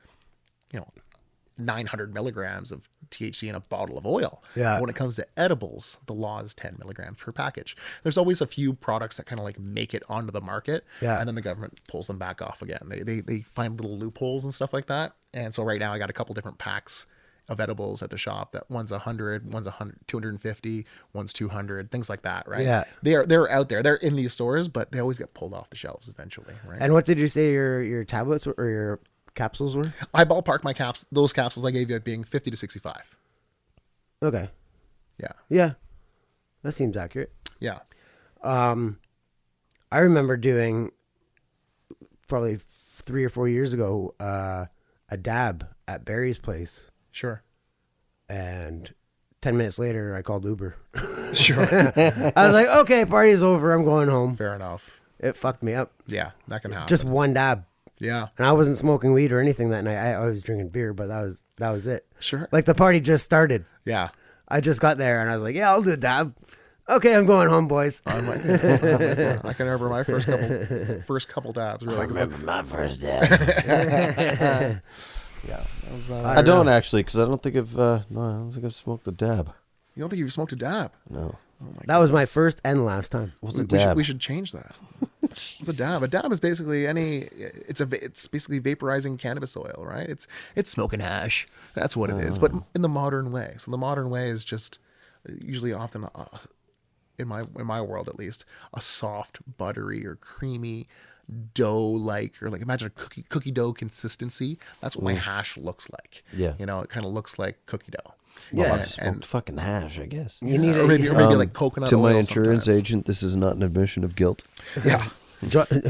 900 milligrams of THC in a bottle of oil. Yeah. But when it comes to edibles, the law is 10 milligrams per package. There's always a few products that kind of like make it onto the market, Yeah. and then the government pulls them back off again. They find little loopholes and stuff like that. And so right now I got a couple different packs of edibles at the shop. That one's 100, one's 100, 250, one's 200, things like that, right? Yeah. They're out there. They're in these stores, but they always get pulled off the shelves eventually, right? And what did you say your tablets or your capsules were? I ballpark those capsules I gave you at being 50 to 65. Okay. Yeah. Yeah. That seems accurate. Yeah. I remember doing probably 3 or 4 years ago a a dab at Barry's place, Sure. and 10 minutes later, I called Uber. Sure. I was like, okay, party's over. I'm going home. Fair enough. It fucked me up. Yeah, that can happen. Just one dab. yeah. And I wasn't smoking weed or anything that night. I was drinking beer, but that was it. Sure. Like the party just started. Yeah. I just got there and I was like, yeah, I'll do a dab. Okay, I'm going home, boys. I can remember my first couple dabs. Really, my first dab. yeah. That was, I don't actually, because I don't think I've smoked a dab. you don't think you've smoked a dab? No. Oh my That was my goodness. first and last time. What's a We dab? should change that. What's a dab? A dab is basically it's basically vaporizing cannabis oil, right? It's smoking hash. That's what it is, but in the modern way. So the modern way is just usually often in my world at least a soft, buttery or creamy dough-like, or like imagine a cookie dough consistency. That's what my hash looks like. Yeah. You know, it kind of looks like cookie dough. Yeah. I've smoked fucking hash, I guess. You need or maybe like coconut To oil. my insurance sometimes. agent, this is not an admission of guilt. Yeah.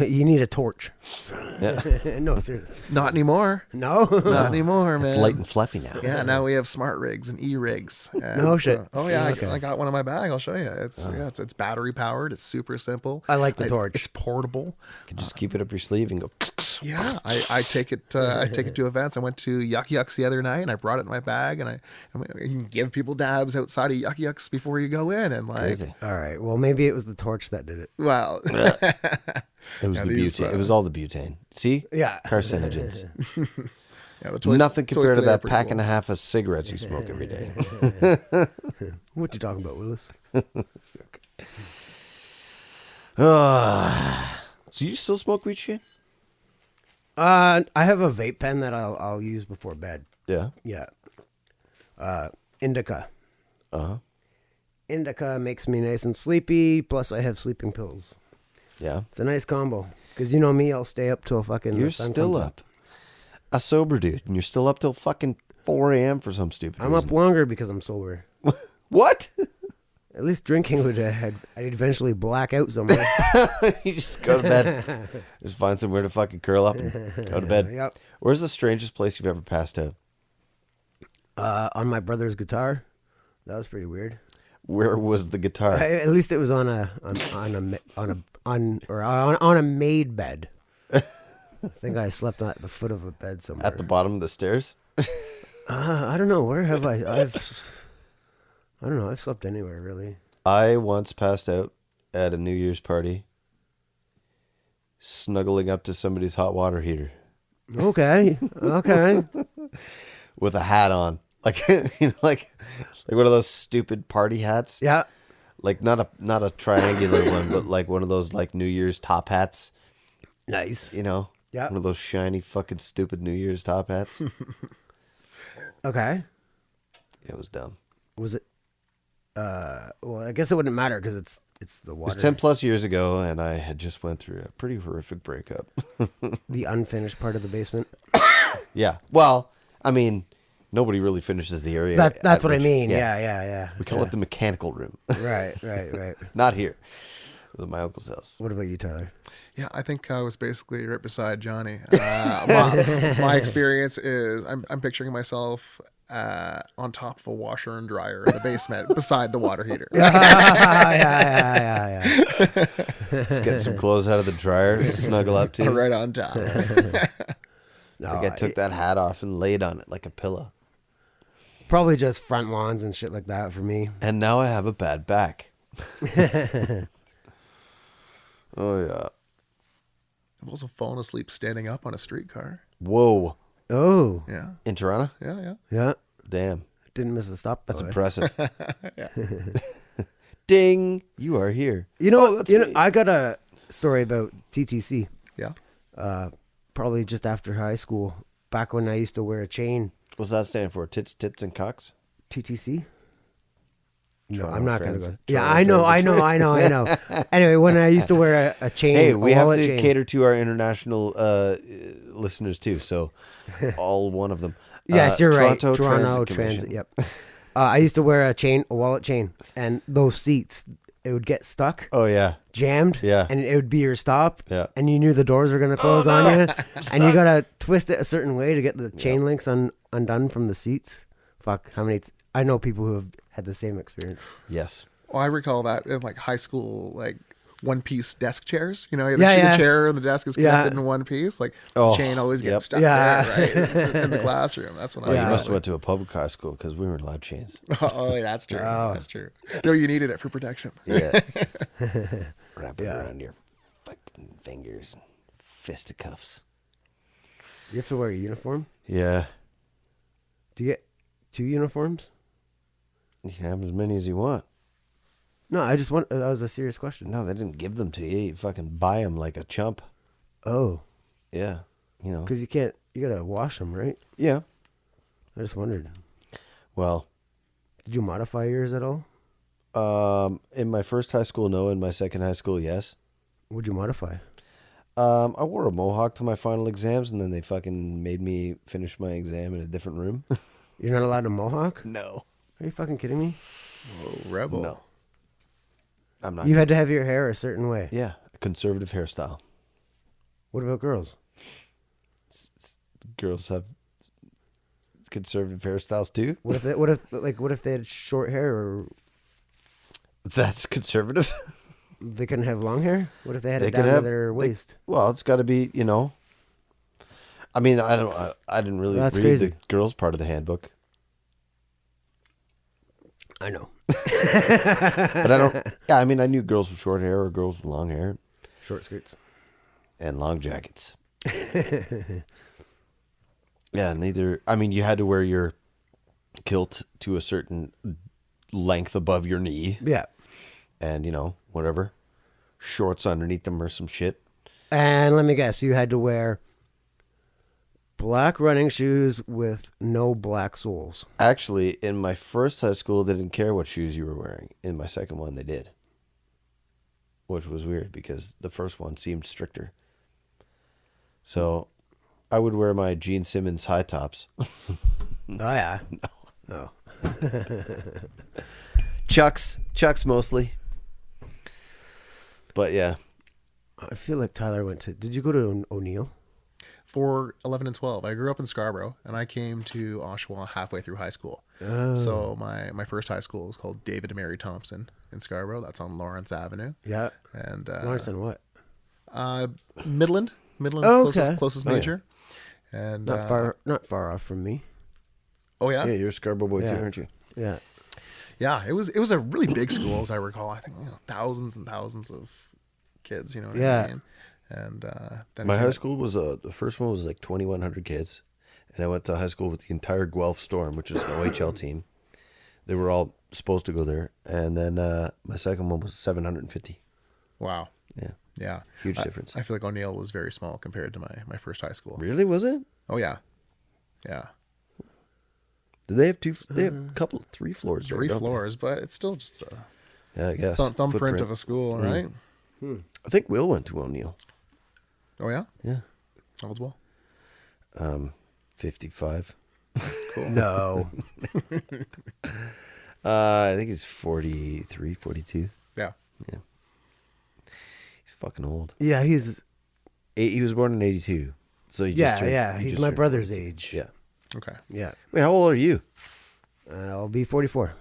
You need a torch. Yeah. No, seriously. Not anymore. No? Not anymore, man. It's light and fluffy now. Yeah, now we have smart rigs and e-rigs. And No shit. Oh yeah, Okay. I got one in my bag. I'll show you. It's battery powered. It's super simple. I like the torch. It's portable. You can just keep it up your sleeve and go. Yeah, I take it. I take it to events. I went to Yuck Yucks the other night, and I brought it in my bag. And you can give people dabs outside of Yuck Yucks before you go in. And like, Crazy. All right. Well, maybe it was the torch that did it. well, It was Yeah, the these, butane. It was all the butane. See? Yeah. Carcinogens. yeah, the toys, Nothing toys compared to today are that pretty pack cool. and a half of cigarettes you smoke every day. What you talking about, Willis? So you still smoke weed, Shane? I have a vape pen that I'll use before bed. Yeah. Yeah. Indica. Uh-huh. Indica makes me nice and sleepy. Plus, I have sleeping pills. Yeah. It's a nice combo. Because you know me, I'll stay up till fucking. You're the sun still comes up. A sober dude, and you're still up till fucking 4 a.m. for some stupid I'm reason. up longer because I'm sober. What? At least drinking would I'd eventually black out somewhere. You just go to bed. Just find somewhere to fucking curl up and go to bed. Yep. Where's the strangest place you've ever passed out? On my brother's guitar. That was pretty weird. Where was the guitar? At least it was on a made bed. I think I slept at the foot of a bed somewhere. At the bottom of the stairs? I don't know. Where have I? I don't know. I've slept anywhere really. I once passed out at a New Year's party, snuggling up to somebody's hot water heater Okay. Okay. with a hat on, like like one of those stupid party hats. Yeah. Like not a triangular one, but like one of those like New Year's top hats. Nice. You know? Yeah. One of those shiny fucking stupid New Year's top hats. Okay. It was dumb. Was it? Well, I guess it wouldn't matter because it's the It water. was 10 plus years ago, and I had just went through a pretty horrific breakup. The unfinished part of the basement. Yeah. Well, I mean, nobody really finishes the area. That's at what I which- mean. Yeah. We call it the mechanical room. Right. Not here. It was at my uncle's house. What about you, Tyler? Yeah, I think I was basically right beside Johnny. My experience is I'm picturing myself on top of a washer and dryer in the basement beside the water heater. Yeah. Just getting some clothes out of the dryer to snuggle up to. Right on top. No, I took that hat off and laid on it like a pillow. probably just front lawns and shit like that for me. And now I have a bad back. Oh, yeah. I've also fallen asleep standing up on a streetcar. Whoa. Oh, Yeah, In Toronto? yeah. yeah. Damn. Didn't miss a stop. That's though, eh? impressive. Ding. You are here. You know, Oh, that's you know, me. I got a story about TTC. Yeah. Probably just after high school, back when I used to wear a chain. What's that stand for? Tits, and cocks? TTC. No, Toronto I'm not gonna Trans- go. Yeah, Toronto I know. Anyway, when I used to wear a chain, Hey, a we have wallet to chain. cater to our international listeners too, so all one of them. Yes, you're right. Toronto Toronto Transit Commission. Transit. Yep. I used to wear a wallet chain, and those seats it would get stuck, Oh yeah. jammed, Yeah. and it would be your stop, Yeah. and you knew the doors were gonna close on you, and you gotta twist it a certain way to get the chain links undone from the seats. Fuck, how many? I know people who have had the same experience. Yes. Well, I recall that in like high school, like one-piece desk chairs. You know, Yeah. the chair and the desk is connected in one piece. Like Oh, the chain always yep. gets stuck Yeah. there, right? In the classroom. That's when Oh, I you must have like, went to a public high school because we weren't allowed chains. oh, yeah, that's true. That's true. No, you needed it for protection. Yeah. Wrap it around your fucking fingers and fisticuffs. You have to wear a uniform. Yeah. Do you get 2 uniforms? You can have as many as you want. No, I just want. That was a serious question. No, they didn't give them to you. You fucking buy them like a chump. Oh, Yeah. You know. because you can't. You gotta wash them, right? Yeah. I just wondered. Well, Did you modify yours at all? in my first high school, no. In my second high school, yes. What'd you modify? I wore a mohawk to my final exams, and then they fucking made me finish my exam in a different room. You're not allowed to mohawk? No. Are you fucking kidding me? Oh, rebel. No. I'm not. You had to have your hair a certain way. Yeah, a conservative hairstyle. What about girls? Girls have conservative hairstyles too. What if they had short hair, or That's conservative. they couldn't have long hair? What if they had They it could down to have- their they- waist? Well, it's got to be, you know. I mean, I didn't really That's read crazy. the girls' part of the handbook, I know. but I don't. Yeah, I mean, I knew girls with short hair or girls with long hair Short skirts. and long jackets. Yeah, neither. I mean, you had to wear your kilt to a certain length above your knee, Yeah. and you know, whatever, shorts underneath them or some shit. And let me guess, you had to wear black running shoes with no black soles. Actually, in my first high school, they didn't care what shoes you were wearing. In my second one, they did. Which was weird because the first one seemed stricter. So I would wear my Gene Simmons high tops. Oh, yeah. No. Chucks mostly. But yeah. I feel like Tyler went to. Did you go to O'Neill? For 11 and 12, I grew up in Scarborough, and I came to Oshawa halfway through high school. So my first high school was called David and Mary Thompson in Scarborough. That's on Lawrence Avenue. Yeah. And Lawrence and what? Midland. Midland's Oh, okay. closest Oh, yeah. major. And Not far off from me. Oh yeah, Yeah, you're a Scarborough boy too, Yeah. aren't you? Yeah. yeah. It was a really big school, as I recall. I think thousands and thousands of kids. You know what Yeah. I mean? And then My high school was the first one was like 2,100 kids, and I went to high school with the entire Guelph Storm, which is an OHL team. They were all supposed to go there, and then my second one was 750. Wow. Yeah, Yeah. huge difference. I feel like O'Neill was very small compared to my first high school. Really, was it? Oh yeah. Yeah. Did they have two? They have a couple, 3 floors. there, Three don't they? floors, but it's still just a Yeah, I guess. thumbprint Footprint. of a school, right? I think Will went to O'Neill. Oh yeah. Yeah, How old's Will? 55. Cool. No. I think he's 43, 42. Yeah. He's fucking old. Yeah, he's. He was born in 82. So he Yeah, just turned, yeah. he He's just my turned brother's 42. age. Yeah. Okay. Yeah. Wait, how old are you? I'll be 44.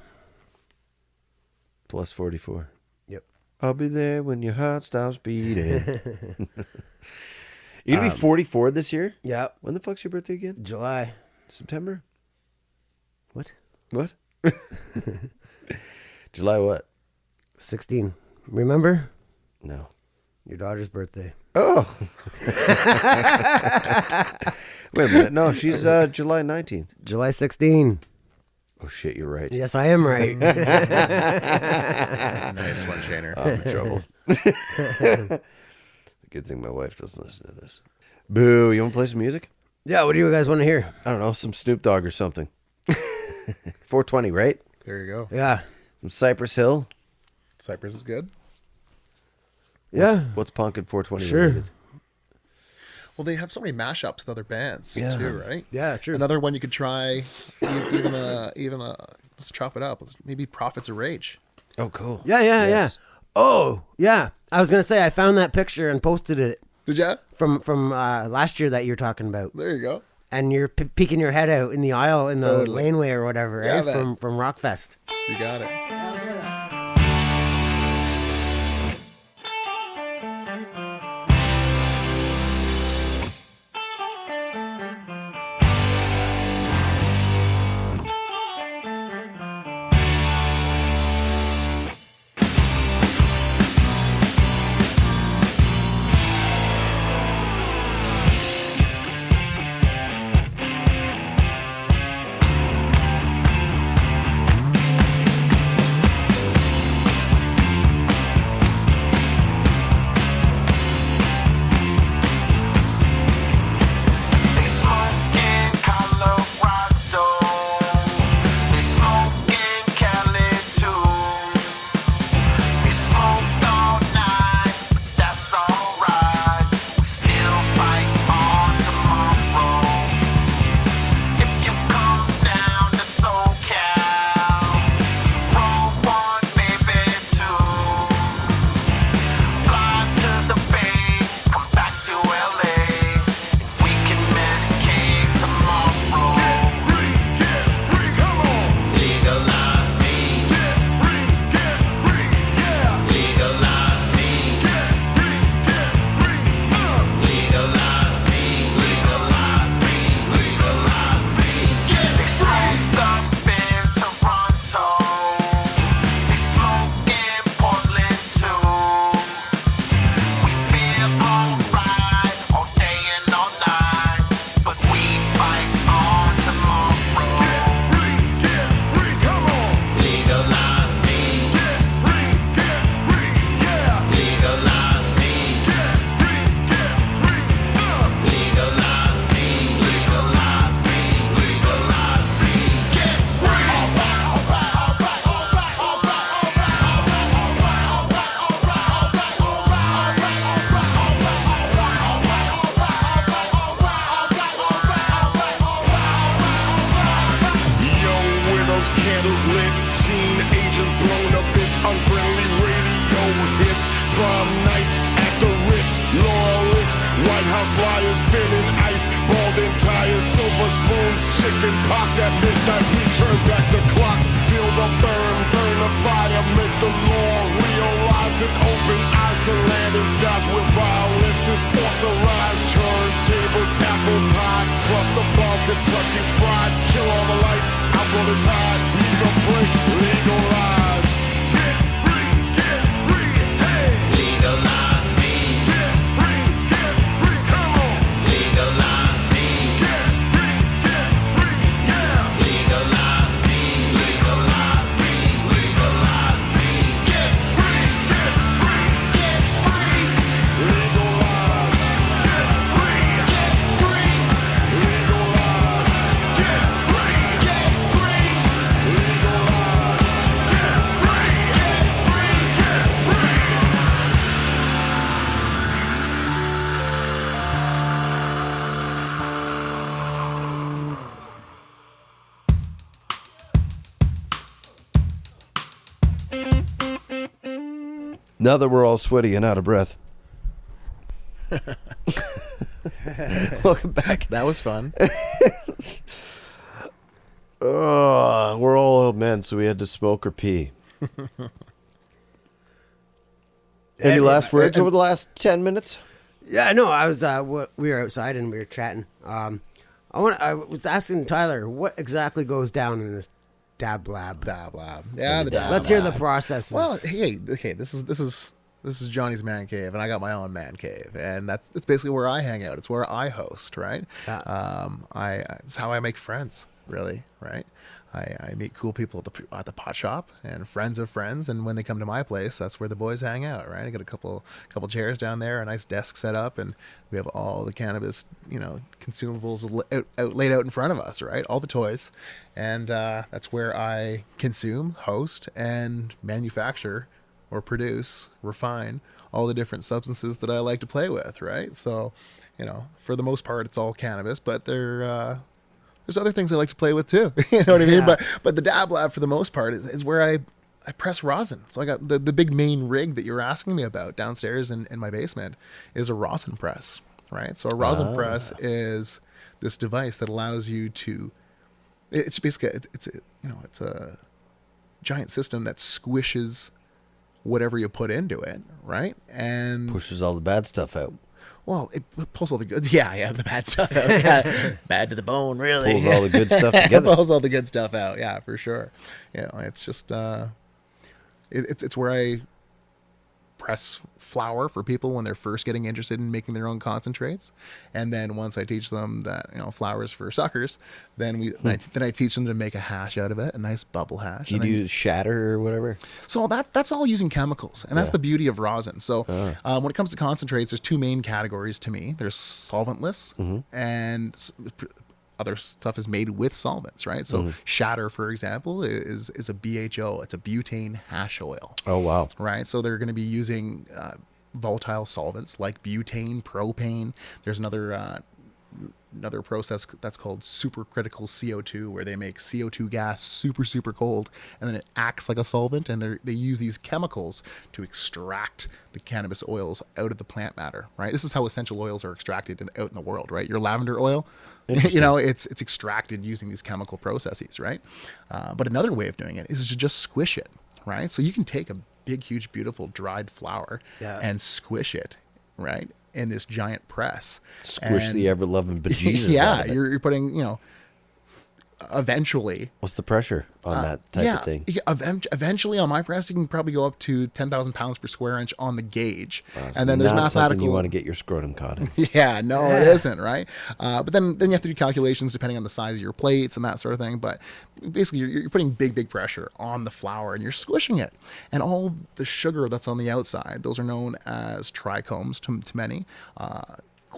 Plus 44. Yep. I'll be there when your heart stops beating. You're going to be 44 this year? Yep. When the fuck's your birthday again? July. September? What? What? July what? 16. Remember? No. Your daughter's birthday. Oh. Wait a minute. No, she's July 19th. July 16. Oh, shit, you're right. Yes, I am right. Nice one, Shaner. I'm in trouble. Good thing my wife doesn't listen to this. Boo. You want to play some music? Yeah, what do you guys want to hear? I don't know. Some Snoop Dogg or something. 420, right? There you go. Yeah. Some Cypress Hill. Cypress is good. Yeah. What's punk and 420 Sure. related? Well, they have so many mashups with other bands Yeah. too, right? Yeah, true. Another one you could try, even let's chop it up. Maybe Prophets of Rage. Oh, cool. Yeah. Yes. Oh, yeah. I was going to say I found that picture and posted it Did ya? from last year that you're talking about. There you go. And you're peeking your head out in the aisle in the Totally. laneway or whatever, Yeah, right? man. From Rockfest. You got it. They smoke in Colorado. They smoke in Cali too. They smoke all night, but that's alright. We still fight on tomorrow. If you come down to SoCal, roll one, baby, two. Fly to the Bay, come back to LA. We can medicate tomorrow. Get free, come on. Legalize me. Get free, yeah. Legalize me. Get free, legalize me. Legalize me, legalize me. They smoke up in Toronto. They smoke in Portland too. We feel alright all day and all night, but we fight on tomorrow. Get free, come on. Legalize me. Get free, yeah. Legalize me. Get free, legalize me. Legalize me, legalize me. Get free. Young widows, candles lit, teenagers blown up. It's unfriendly radio hits, prom nights at the Ritz, Lawless, White House liars, spinning ice, balding tires, silver spoons, chicken pox. At midnight we turn back the clocks, feel the burn, burn the fire, make the law, realize it, open eyes to land in skies with violence is authorized. Turntables, apple pie, plus the balls, Kentucky fried, kill all the lights, out for the tide, need a break, legalize. Get free, hey. Legalize me. Get free, come on. Legalize me. Get free, yeah. Legalize me. Legalize me. Legalize me. Get free. Get free, legalize. Get free, legalize. Get free, legalize. Get free. Now that we're all sweaty and out of breath. Welcome back. That was fun. We're all old men, so we had to smoke or pee. Any last words over the last 10 minutes? Yeah, no, I was. We were outside and we were chatting. I was asking Tyler what exactly goes down in this DabLab. DabLab. Yeah, the DabLab. Let's hear the processes. Well, hey, this is Johnny's man cave, and I got my own man cave, and that's basically where I hang out. It's where I host, right? It's how I make friends, really, right? I meet cool people at the pot shop and friends of friends, and when they come to my place, that's where the boys hang out, right? I got a couple chairs down there, a nice desk set up, and we have all the cannabis, consumables laid out in front of us, right? All the toys, and that's where I consume, host, and manufacture or produce, refine all the different substances that I like to play with, right? So, for the most part, it's all cannabis, but there's other things I like to play with too. You know what I mean? Yeah. But the DabLab for the most part is where I press rosin. So I got the big main rig that you're asking me about downstairs in my basement is a rosin press, right? So a rosin press is this device that allows you to, it's basically, it's a giant system that squishes whatever you put into it, right? And Pushes all the bad stuff out. well, it pulls all the good, the bad stuff out. Yeah. Bad to the bone, really. Pulls all the good stuff together. Pulls all the good stuff out, yeah, for sure. It's just, it's where I press flour for people when they're first getting interested in making their own concentrates, and then once I teach them that flour is for suckers, then I teach them to make a hash out of it, a nice bubble hash. You do shatter or whatever. So that's all using chemicals, and that's the beauty of rosin. So when it comes to concentrates, there's two main categories to me. There's solventless, and other stuff is made with solvents, right? So shatter, for example, is a BHO. It's a butane hash oil. Oh, wow. Right? So they're going to be using volatile solvents like butane, propane. There's another process that's called supercritical CO2, where they make CO2 gas super cold, and then it acts like a solvent, and they use these chemicals to extract the cannabis oils out of the plant matter, right? This is how essential oils are extracted out in the world, right? Your lavender oil, it's extracted using these chemical processes, right? But another way of doing it is to just squish it, right? So you can take a big, huge, beautiful dried flower and squish it, right, in this giant press. Squish the ever-loving bejesus yeah, out of it. you're putting, eventually. What's the pressure on that type of thing? Eventually on my press, you can probably go up to 10,000 pounds per square inch on the gauge. So and then there's not something mathematical. you want to get your scrotum caught in. Yeah, no, it isn't, right? But then you have to do calculations depending on the size of your plates and that sort of thing. But basically, you're putting big pressure on the flour, and you're squishing it. And all the sugar that's on the outside, those are known as trichomes to many.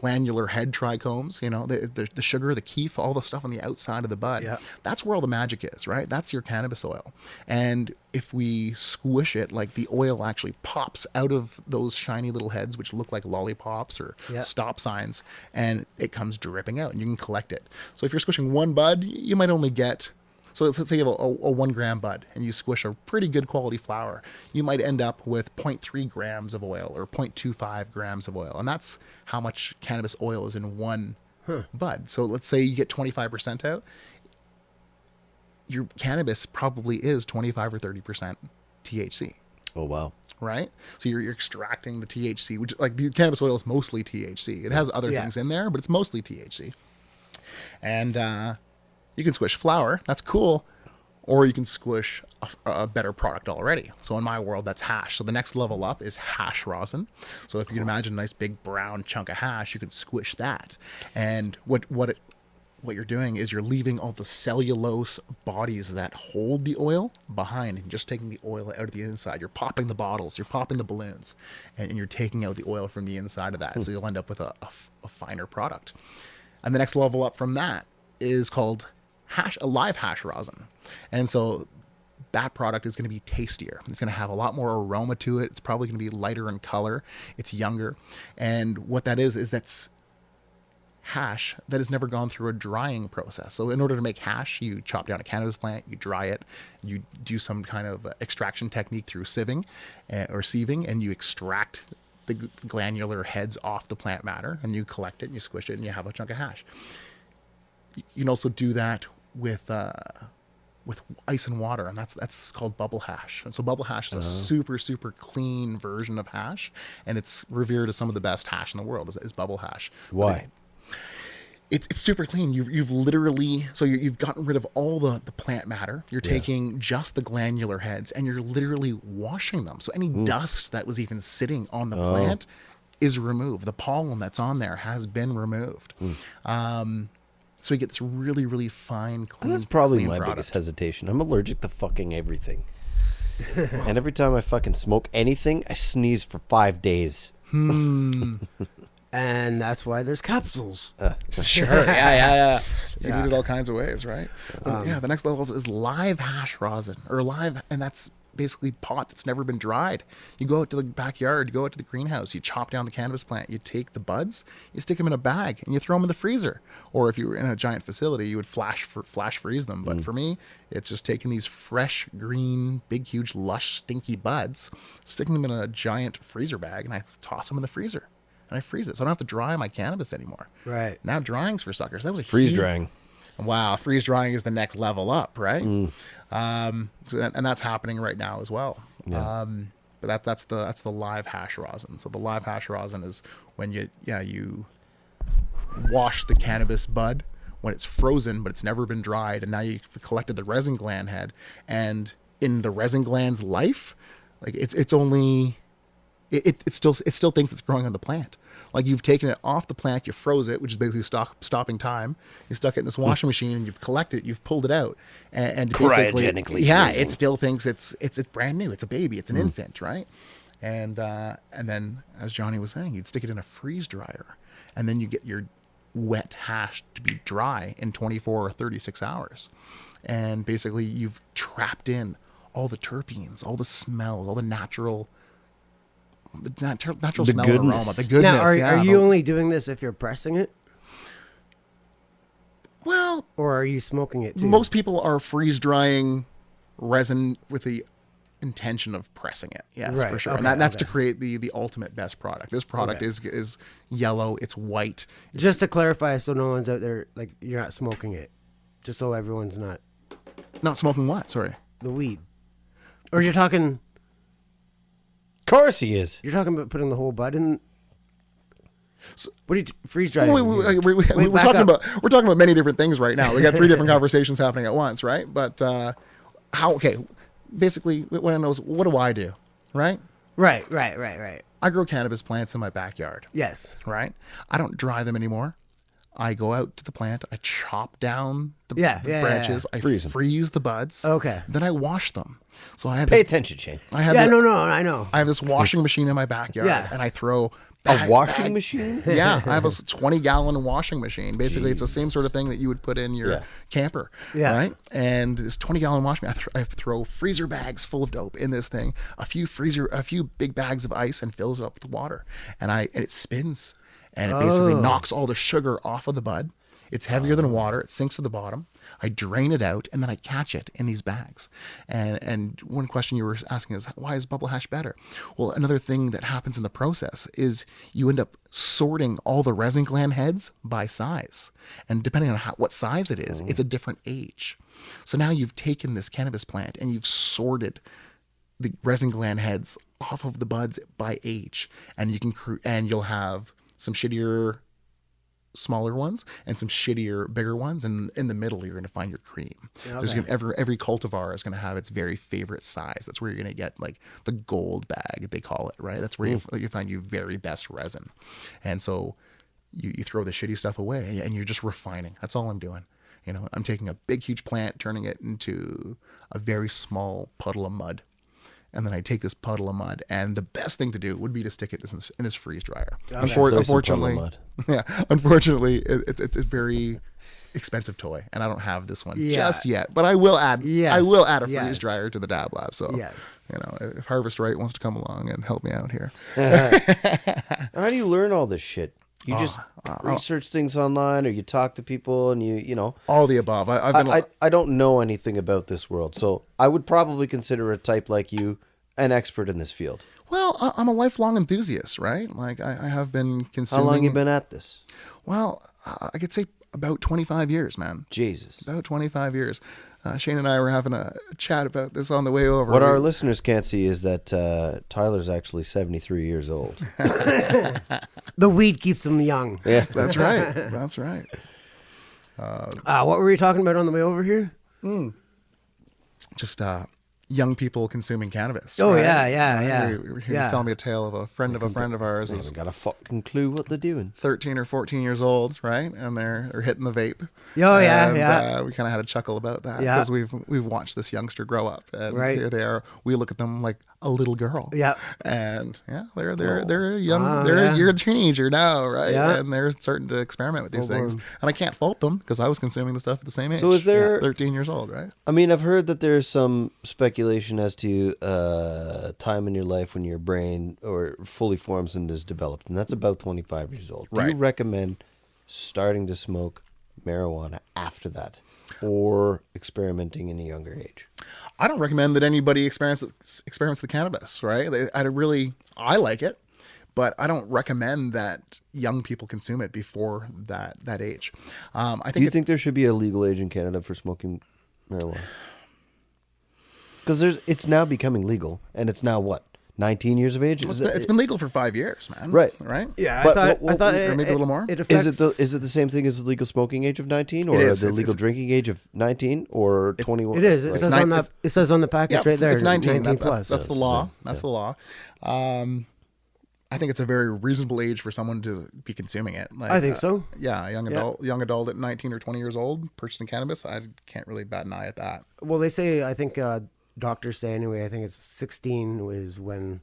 Glandular head trichomes, the sugar, the keef, all the stuff on the outside of the bud. Yeah. That's where all the magic is, right? That's your cannabis oil. And if we squish it, like, the oil actually pops out of those shiny little heads, which look like lollipops or stop signs, and it comes dripping out, and you can collect it. So if you're squishing one bud, you might only get... So let's say you have a 1 gram bud and you squish a pretty good quality flour. You might end up with 0.3 grams of oil or 0.25 grams of oil. And that's how much cannabis oil is in one bud. So let's say you get 25% out. Your cannabis probably is 25 or 30% THC. Oh, wow. Right? So you're extracting the THC, which, like, the cannabis oil is mostly THC. It has other things in there, but it's mostly THC. And, you can squish flour, that's cool, or you can squish a better product already. So in my world, that's hash. So the next level up is hash rosin. So if you can imagine a nice big brown chunk of hash, you can squish that. And what you're doing is you're leaving all the cellulose bodies that hold the oil behind, and just taking the oil out of the inside. You're popping the bottles, you're popping the balloons, and you're taking out the oil from the inside of that. So you'll end up with a finer product. And the next level up from that is called a live hash rosin. And so that product is going to be tastier. It's going to have a lot more aroma to it. It's probably going to be lighter in color. It's younger. And what that is that's hash that has never gone through a drying process. So in order to make hash, you chop down a cannabis plant, you dry it, you do some kind of extraction technique through sieving, and you extract the glandular heads off the plant matter, and you collect it and you squish it and you have a chunk of hash. You can also do that with ice and water, and that's called bubble hash. And so bubble hash is a super clean version of hash, and it's revered as some of the best hash in the world is bubble hash. Why? It's super clean. You've literally, so you've gotten rid of all the plant matter. You're taking just the glandular heads, and you're literally washing them. So any dust that was even sitting on the plant is removed. The pollen that's on there has been removed. So you get this really fine, clean. That's probably clean my product. biggest hesitation. I'm allergic to fucking everything. And every time I fucking smoke anything, I sneeze for 5 days. And that's why there's capsules. Sure. Yeah. You need it all kinds of ways, right? But the next level is live hash rosin, and that's basically pot that's never been dried. You go out to the backyard, you go out to the greenhouse, you chop down the cannabis plant, you take the buds, you stick them in a bag, and you throw them in the freezer. Or if you were in a giant facility, you would flash freeze them. But for me, it's just taking these fresh, green, big, huge, lush, stinky buds, sticking them in a giant freezer bag, and I toss them in the freezer. And I freeze it. So I don't have to dry my cannabis anymore. Right. Now drying's for suckers. That was a Freeze huge- drying. Wow, freeze drying is the next level up, right? And that's happening right now as well. Yeah. But that's the live hash rosin. So the live hash rosin is when you wash the cannabis bud when it's frozen, but it's never been dried, and now you've collected the resin gland head. And in the resin gland's life, like it still thinks it's growing on the plant. Like you've taken it off the plant, you froze it, which is basically stopping time. You stuck it in this washing machine, and you've collected it, you've pulled it out, and basically, Cryogenically yeah, freezing. it still thinks it's brand new. It's a baby. It's an infant, right? And then, as Johnny was saying, you'd stick it in a freeze dryer, and then you get your wet hash to be dry in 24 or 36 hours, and basically you've trapped in all the terpenes, all the smells, all the natural. The natural smell and aroma, the goodness. Now, are you only doing this if you're pressing it, well, or are you smoking it too? most people are freeze drying resin with the intention of pressing it. Yes, Right, for sure. okay, And that's to okay. create the ultimate best product. This product Okay. is yellow. It's white. It's Just to clarify, so no one's out there like you're not smoking it, just so everyone's not not smoking what? Sorry. the weed, or you're talking Of course he is. about putting the whole bud in. What do you freeze dry? We're talking about many different things right now. We got 3 different conversations happening at once, right? But basically, what I know is, what do I do, right? Right. I grow cannabis plants in my backyard. Yes. Right? I don't dry them anymore. I go out to the plant. I chop down the branches. I freeze the buds. Okay. Then I wash them. So I have Pay this, attention, Shane. I have Yeah. the- No. I know. I have this washing machine in my backyard, Yeah. and I throw A washing machine? Yeah, I have a 20-gallon washing machine. Basically, it's the same sort of thing that you would put in your Yeah. camper, Yeah. right? And this 20-gallon washing machine, I throw freezer bags full of dope in this thing, a few big bags of ice, and fills it up with water, and it spins, and it basically knocks all the sugar off of the bud. It's heavier than water. It sinks to the bottom. I drain it out, and then I catch it in these bags. And one question you were asking is, why is bubble hash better? Well, another thing that happens in the process is you end up sorting all the resin gland heads by size. And depending on what size it is, it's a different age. So now you've taken this cannabis plant, and you've sorted the resin gland heads off of the buds by age. And you can and you'll have some shittier smaller ones and some shittier bigger ones, and in the middle you're going to find your cream. There's every cultivar is going to have its very favorite size. That's where you're going to get like the gold bag, they call it, right? That's where you find your very best resin. And so you throw the shitty stuff away, and you're just refining. That's all I'm doing. You know, I'm taking a big huge plant, turning it into a very small puddle of mud. And then I take this puddle of mud, and the best thing to do would be to stick it in this freeze dryer. Unfortunately, it's a very expensive toy, and I don't have this one just yet. But I will add a freeze dryer to the DabLab. So you know, if Harvest Right wants to come along and help me out here. How do you learn all this shit? You just research things online, or you talk to people, and you know all the above. I don't know anything about this world, so I would probably consider a type like you an expert in this field. Well, I'm a lifelong enthusiast, right? Like I have been consuming. How long you been at this? Well, I could say about 25 years, man. Jesus. About 25 years. Shane and I were having a chat about this on the way over. What our listeners can't see is that Tyler's actually 73 years old. The weed keeps him young. Yeah, That's right. That's right. What were we talking about on the way over here? Just young people consuming cannabis. Oh, right? yeah. He was telling me a tale of a friend of ours I is haven't got a fucking clue what they're doing. 13 or 14 years old, right? And they're hitting the vape. Oh, yeah, And, yeah. we kind of had a chuckle about that Yeah. because we've watched this youngster grow up. And Right. here they are. We look at them like a little girl. Yeah. And they're young. You're a teenager now, right? Yeah. And they're starting to experiment with these things. And I can't fault them because I was consuming the stuff at the same age. So is there 13 years old, right? I mean, I've heard that there's some speculation as to time in your life when your brain or fully forms and is developed, and that's about 25 years old. Do you Right. recommend starting to smoke marijuana after that, or experimenting in a younger age? I don't recommend that anybody experiments the cannabis, right? I like it, but I don't recommend that young people consume it before that age. I Do you think there should be a legal age in Canada for smoking marijuana? Because it's now becoming legal, and it's now what, 19 years of age? it's been legal for 5 years, man. Right. Right. Yeah, But I thought or maybe a little more? It affects, Is it the same thing as the legal smoking age of 19, or It is. the It's- legal drinking age of 19, or 21? It is. It Like- says on that. It says on the package right there. It's 19. 19 plus. That's the law. That's the law. I think it's a very reasonable age for someone to be consuming it. Like, I think so. Yeah, a young adult at 19 or 20 years old purchasing cannabis. I can't really bat an eye at that. Well, they say. I think doctors say anyway. I think it's 16 is when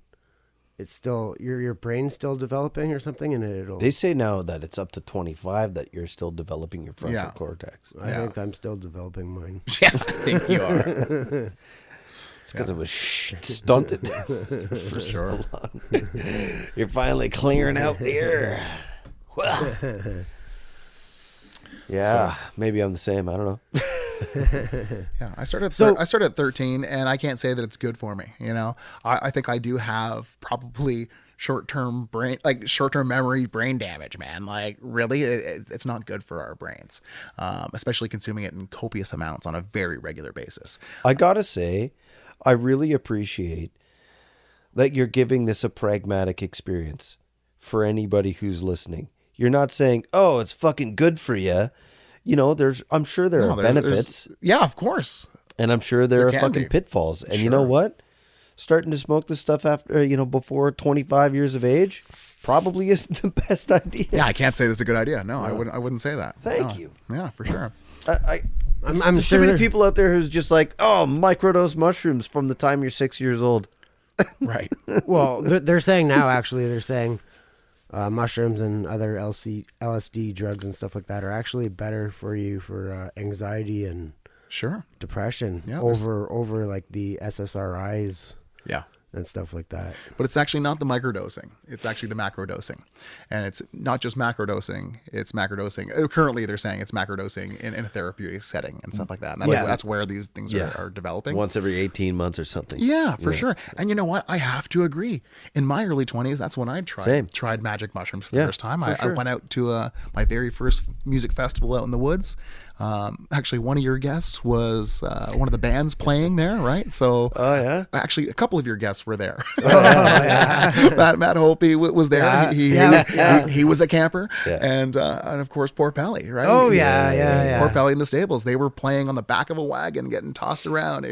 it's still your brain's still developing or something, and it'll. They say now that it's up to 25 that you're still developing your frontal Yeah. cortex. I think I'm still developing mine. Yeah, I think you are. It's because it was stunted for sure. so long. You're finally clearing out here. Yeah, maybe I'm the same. I don't know. Yeah, I started So- at 13, and I can't say that it's good for me. You know, I think I do have probably short-term memory brain damage, man. Like, really, it's not good for our brains, especially consuming it in copious amounts on a very regular basis. I gotta say, I really appreciate that you're giving this a pragmatic experience for anybody who's listening. You're not saying, "Oh, it's fucking good for you." You know, I'm sure there are benefits, Yeah, of course. and I'm sure there are can fucking be. pitfalls. And you know what? Starting to smoke this stuff after, before 25 years of age, probably isn't the best idea. Yeah, I can't say this is a good idea. No, I wouldn't say that. Thank No. you. Yeah, for sure. I'm There's sure too many there- people out there who's just like, "Oh, microdose mushrooms from the time you're 6 years old." Right. Well, they're saying now. Actually, they're saying mushrooms and other LSD drugs and stuff like that are actually better for you for anxiety and Sure. depression Yeah, there's- over like the SSRIs Yeah. and stuff like that. But it's actually not the microdosing. It's actually the macrodosing. And it's not just macrodosing, it's macrodosing. Currently, they're saying it's macrodosing in a therapeutic setting and stuff like that. And that's where these things are developing. Once every 18 months or something. Yeah, for sure. And you know what? I have to agree. In my early 20s, that's when I tried magic mushrooms for the first time. I went out to my very first music festival out in the woods. Actually, one of your guests was one of the bands playing there, right? So, actually, a couple of your guests were there. Matt Holpe was there. He was a camper, and of course, poor Pally, right? Oh yeah. Poor Pally in the stables. They were playing on the back of a wagon, getting tossed around,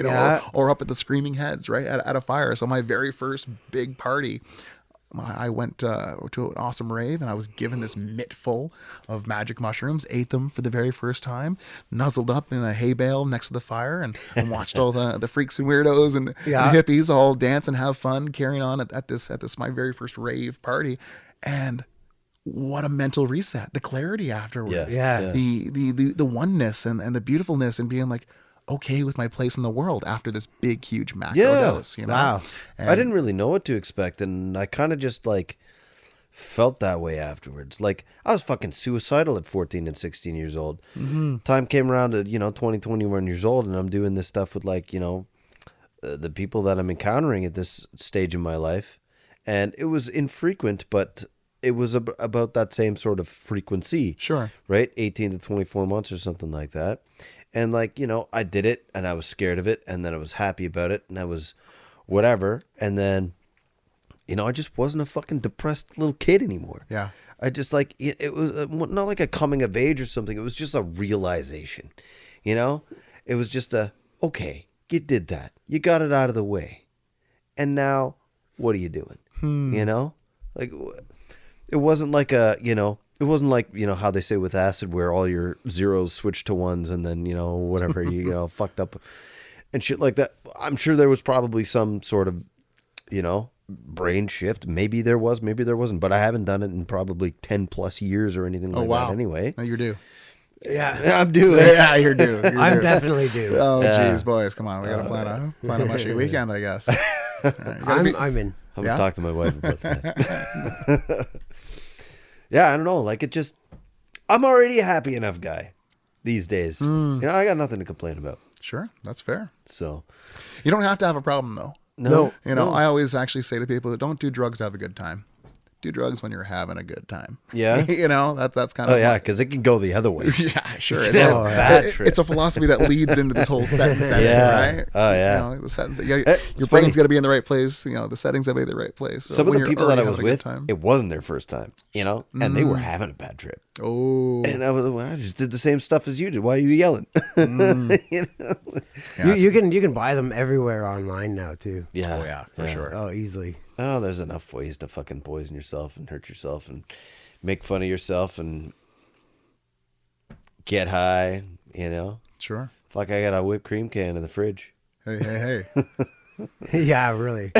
or up at the Screaming Heads, right, at a fire. So my very first big party, I went to an awesome rave, and I was given this mitt full of magic mushrooms, ate them for the very first time, nuzzled up in a hay bale next to the fire, and watched all the freaks and weirdos and hippies all dance and have fun, carrying on at this my very first rave party. And what a mental reset, the clarity afterwards, the oneness and the beautifulness, and being like, okay with my place in the world after this big, huge macro dose. Wow. I didn't really know what to expect, and I kind of just like felt that way afterwards. Like, I was fucking suicidal at 14 and 16 years old. Mm-hmm. Time came around to 20, 21 years old, and I'm doing this stuff with the people that I'm encountering at this stage in my life, and it was infrequent, but it was about that same sort of frequency. Sure. Right? 18 to 24 months or something like that. And I did it, and I was scared of it, and then I was happy about it, and I was whatever. And then, I just wasn't a fucking depressed little kid anymore. Yeah. I just it was not like a coming of age or something. It was just a realization, It was just okay, you did that. You got it out of the way. And now, what are you doing? Like, it wasn't like it wasn't like, how they say with acid where all your zeros switch to ones and then, whatever, fucked up and shit like that. I'm sure there was probably some sort of brain shift. Maybe there was, maybe there wasn't, but I haven't done it in probably 10 plus years or anything like that anyway. No, you're due. Yeah, I'm doing Yeah, you're due. I'm definitely due. Oh, geez, boys, come on. We got to plan a mushy weekend, I guess. All right, I'm in. I'm going to talk to my wife about that. Yeah, I don't know. Like, I'm already a happy enough guy these days. I got nothing to complain about. Sure, that's fair. So, You don't have to have a problem, though. no. I always actually say to people, don't do drugs to have a good time. Do drugs when you're having a good time. Yeah. That's kind of. Oh, yeah, because it can go the other way. Yeah, sure. It is. Bad trip. It's a philosophy that leads into this whole set and setting, Yeah. right? Oh, yeah. The settings. It's Your funny. brain's got to be in the right place. The settings got to be in the right place. So Some of when the you're people that I already was having a with, good time- it wasn't their first time, and they were having a bad trip. Oh. And I just did the same stuff as you did. Why are you yelling? You can buy them everywhere online now too. Yeah. Oh, yeah, for sure. Oh, easily. Oh, there's enough ways to fucking poison yourself and hurt yourself and make fun of yourself and get high, Sure. Fuck, I got a whipped cream can in the fridge. Hey. Yeah, really.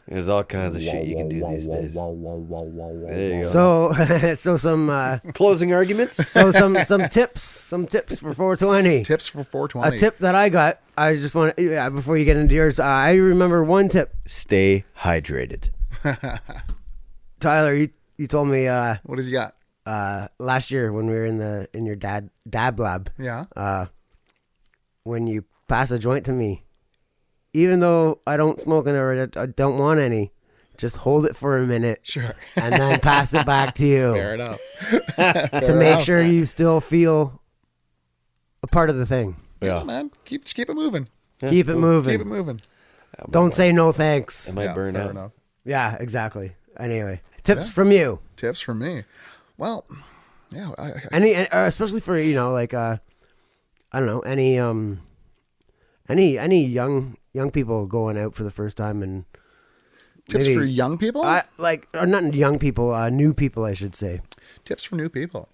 There's all kinds of shit you can do these days. There you go. So some Closing arguments? some tips for 420. Tips for 420. A tip that I got. I just want to before you get into yours. I remember one tip. Stay hydrated. Tyler, you told me What did you got? last year when we were in your DabLab. Yeah. When you pass a joint to me, even though I don't smoke it or I don't want any, just hold it for a minute. Sure. And then pass it back to you. Fair enough. To make sure you still feel a part of the thing. Yeah, man. Keep it moving. Keep it moving. Keep it moving. Don't say no thanks. It might burn fair out. enough. Yeah, exactly. Anyway, tips from you. Tips from me. Well, yeah. Any, especially for I don't know, any young people going out for the first time and Tips maybe- for young people? or not young people, new people, I should say. Tips for new people.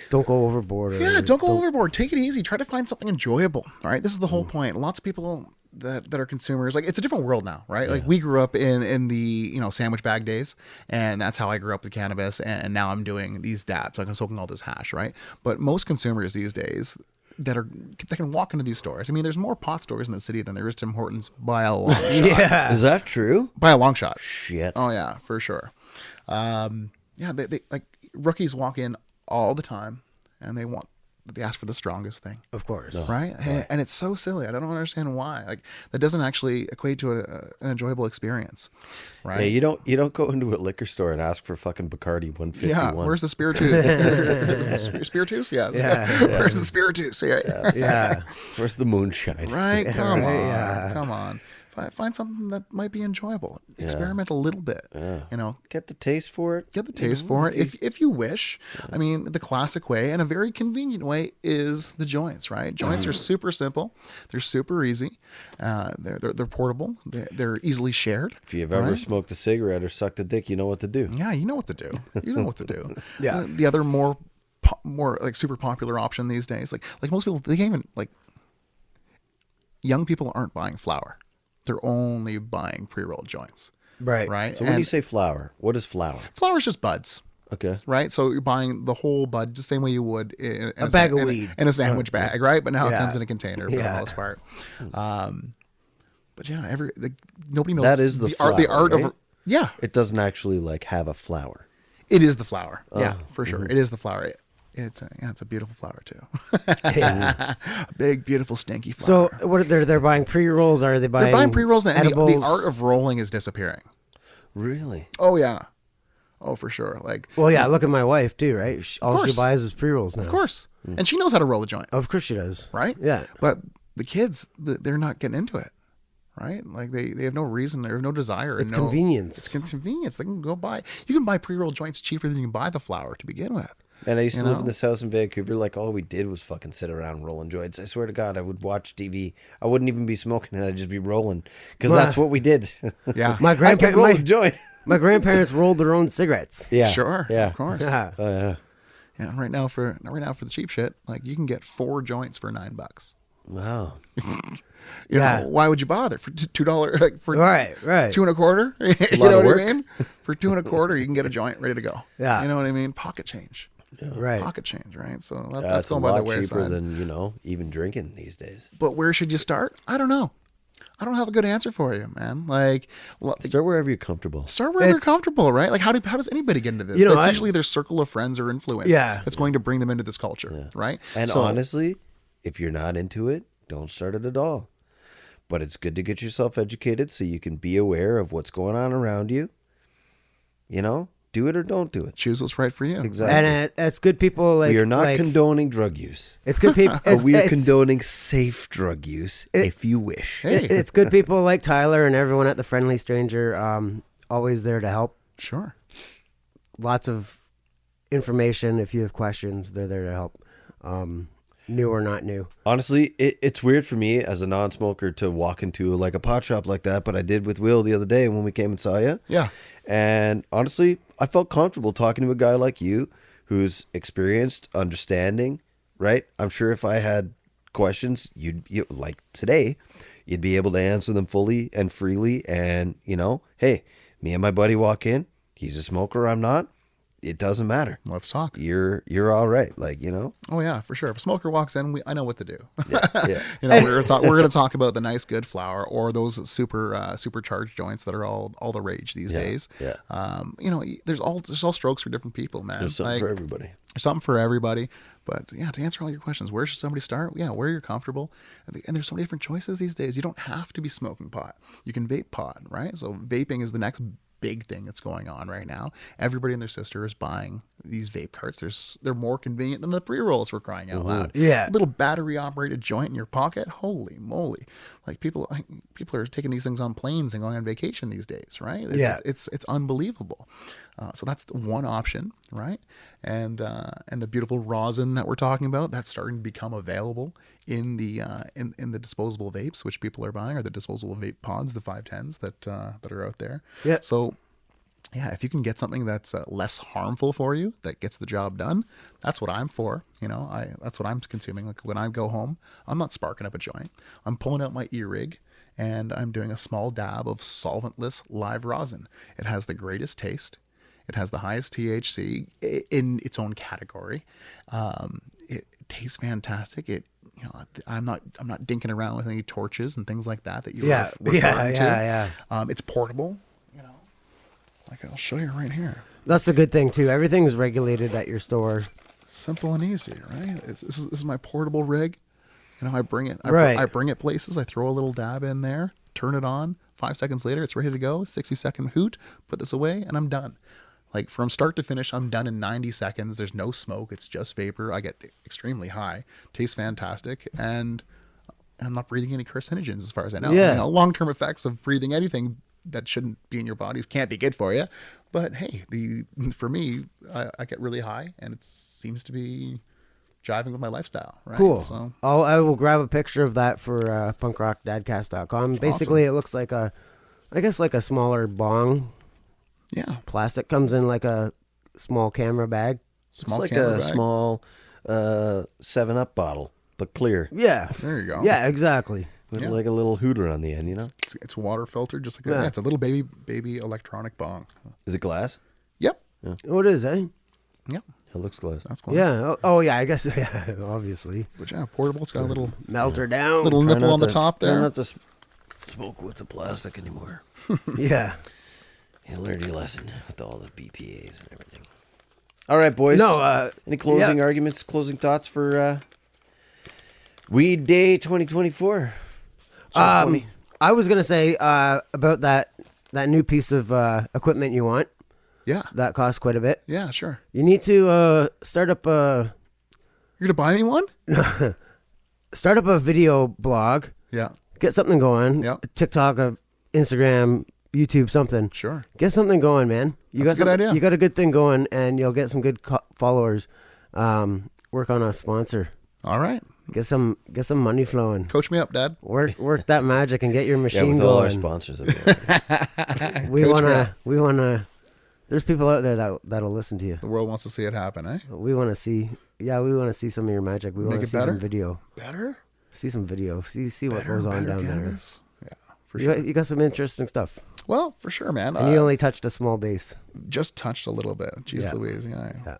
Don't go overboard. Yeah, don't go overboard. Take it easy. Try to find something enjoyable. All right. This is the whole point. Lots of people that are consumers, like, it's a different world now, right? Like, we grew up in the sandwich bag days, and that's how I grew up with cannabis. And now I'm doing these dabs, like I'm smoking all this hash, right? But most consumers these days that can walk into these stores. I mean, there's more pot stores in the city than there is Tim Hortons by a long shot. Yeah. Is that true? By a long shot. Shit. Oh yeah, for sure. They like rookies walk in all the time, and they ask for the strongest thing, Of course. right? And it's so silly. I don't understand why. Like, that doesn't actually equate to an enjoyable experience, right? Yeah, you don't go into a liquor store and ask for fucking Bacardi 151. Yeah, where's the spiritus? Spiritus? Yes. Yeah. Where's the spiritus? Yeah. Yeah. Where's the moonshine? Right? Come Right, on. yeah. Come on. Find something that might be enjoyable. Experiment a little bit. Get the taste for it. Get the taste for it if you wish. I mean, the classic way and a very convenient way is the joints, right? Joints are super simple. They're super easy. They're portable. They're easily shared. If you've ever right? smoked a cigarette or sucked a dick, you know what to do. Yeah, you know what to do. You know what to do. Yeah. The other more like super popular option these days, like most people, they can't even, like, young people aren't buying flour. They're only buying pre-rolled joints. Right. Right. So when you say flour, what is flour? Flour is just buds. Okay. Right, so you're buying the whole bud the same way you would in A bag of weed. in a sandwich bag, right? But now it Yeah. comes in a container for Yeah. the most part. But yeah, nobody knows That is the art. The flour, art right? of yeah, It doesn't actually like have a flour. it is the flour. Yeah, Oh, for sure, mm-hmm. it is the flour. It's a beautiful flower too. A big, beautiful, stinky So flower. what they're buying pre-rolls? Or are they buying? They're buying pre-rolls, and edibles? the art of rolling is disappearing. Really? Oh yeah, oh for sure. Like, Well, yeah. Look at my wife too, right? All she course. buys is pre-rolls now. of course, and she knows how to roll a joint, Of course she does. right? Yeah. But the kids, they're not getting into it, right? Like they have no reason, they have no desire. It's and no, convenience. It's convenience. They can go buy. You can buy pre-rolled joints cheaper than you can buy the flour to begin with. And I used to You live know? in this house in Vancouver. Like, all we did was fucking sit around rolling joints. I swear to God, I would watch TV. I wouldn't even be smoking, and I'd just be rolling. Because that's what we did. Yeah, My I could roll a grandparents, joint. my grandparents rolled their own cigarettes. Yeah. sure, Yeah. of course. Yeah. Oh, yeah. Yeah, right now for the cheap shit, like, you can get 4 joints for $9. Wow. You Yeah. know, why would you bother for $2? Like for Right. two and a quarter? You lot know of what work. I mean? For two and a quarter, you can get a joint ready to go. Yeah. You know what I mean? Pocket change. Right. Pocket change, right? So that's That's a going by the lot cheaper wayside. than, even drinking these days. But where should you start? I don't know. I don't have a good answer for you, man. Like, Start wherever you're comfortable. start wherever you're It's- comfortable, right? Like, how does anybody get into this? You know, That's I- usually their circle of friends or influence. Yeah. That's going to bring them into this culture, right? And So- honestly, if you're not into it, don't start it at all. But it's good to get yourself educated so you can be aware of what's going on around you. Do it or don't do it. choose what's right for you. Exactly. And it's good people like we are not like, condoning drug use. it's good people. But we are condoning safe drug use if you wish. Hey, It's good people like Tyler and everyone at the Friendly Stranger. Always there to help. sure. Lots of information. If you have questions, they're there to help. New or not new. Honestly, it's weird for me as a non-smoker to walk into like a pot shop like that, but I did with Will the other day when we came and saw you. Yeah. And honestly, I felt comfortable talking to a guy like you who's experienced, understanding, right? I'm sure if I had questions, you like today, you'd be able to answer them fully and freely. And, hey, me and my buddy walk in. He's a smoker. I'm not. It doesn't matter. Let's talk. You're all right. Oh yeah, for sure. If a smoker walks in, I know what to do. Yeah. We're gonna talk about the nice good flower or those supercharged joints that are all the rage these days. yeah. There's all strokes for different people, man. There's something Like, for everybody. there's something for everybody. But yeah, to answer all your questions, where should somebody start? Yeah, where you're comfortable. And there's so many different choices these days. You don't have to be smoking pot. You can vape pot, right? So vaping is the next big thing that's going on right now. Everybody and their sister is buying these vape carts. They're more convenient than the pre-rolls, for crying out loud. Yeah. Little battery operated joint in your pocket. Holy moly. Like people are taking these things on planes and going on vacation these days, right? Yeah. It's unbelievable. So that's one option, right? And the beautiful rosin that we're talking about, that's starting to become available in the in the disposable vapes, which people are buying, or the disposable vape pods, the 510s that are out there. Yeah. So yeah, if you can get something that's less harmful for you, that gets the job done, that's what I'm for. That's what I'm consuming. Like when I go home, I'm not sparking up a joint. I'm pulling out my e-rig and I'm doing a small dab of solventless live rosin. It has the greatest taste. It has the highest THC in its own category. It tastes fantastic. I'm not dinking around with any torches and things like that you Yeah, were referring to. yeah. It's portable. Like I'll show you right here. That's a good thing too. Everything's regulated at your store. Simple and easy, right? This is my portable rig. I bring it. Right. I bring it places. I throw a little dab in there, turn it on. 5 seconds later, it's ready to go. 60-second hoot. Put this away, and I'm done. Like from start to finish, I'm done in 90 seconds. There's no smoke. It's just vapor. I get extremely high. Tastes fantastic, and I'm not breathing any carcinogens as far as I know. Yeah. Long-term effects of breathing anything that shouldn't be in your bodies can't be good for you. But hey, for me, I get really high, and it seems to be jiving with my lifestyle. Right? Cool. So I will grab a picture of that for punkrockdadcast.com. Basically, it looks like a smaller bong. yeah, Plastic comes in like a small camera bag. small It's like camera a bag. small 7-Up bottle, but clear. Yeah. There you go. Yeah, exactly. With Yeah. like a little hooter on the end, It's water filtered, just like Yeah. it's a little baby electronic bong. Is it glass? Yep. Oh, it is, eh? Yep. It looks glass. That's close. Yeah. Oh, yeah, I guess. Yeah, obviously. But yeah, portable. It's got a little Melt her down. little Try nipple not on the to- top try there. not to smoke with the plastic anymore. Yeah. You learned your lesson with all the BPAs and everything. All right, boys. No, Any closing yeah. arguments, closing thoughts for Weed Day 2024? I was gonna say about that new piece of equipment you want Yeah. that costs quite a bit. Yeah, sure. You need to start up a You're gonna buy me one? video blog. Yeah. Get something going. Yep. TikTok, Instagram, YouTube, something. Sure. Get something going, man. That's a good idea. You got a good thing going, and you'll get some good followers. Work on a sponsor. All right. Get some money flowing. Coach me up, Dad. Work that magic and get your Yeah, machine with all our going. sponsors. That'd We Coach me wanna. There's people out there that'll listen to you. The world wants to see it happen, eh? We want to see. Yeah, we want to see some of your magic. We want Make to it see better? some video. Better? see some video. See what Better goes and on better down cannabis. Yeah, for there. sure. You got some interesting stuff. Well, for sure, man. And you only touched a small base. Just touched a little bit. Jeez Yeah. Louise. Yeah. Yeah.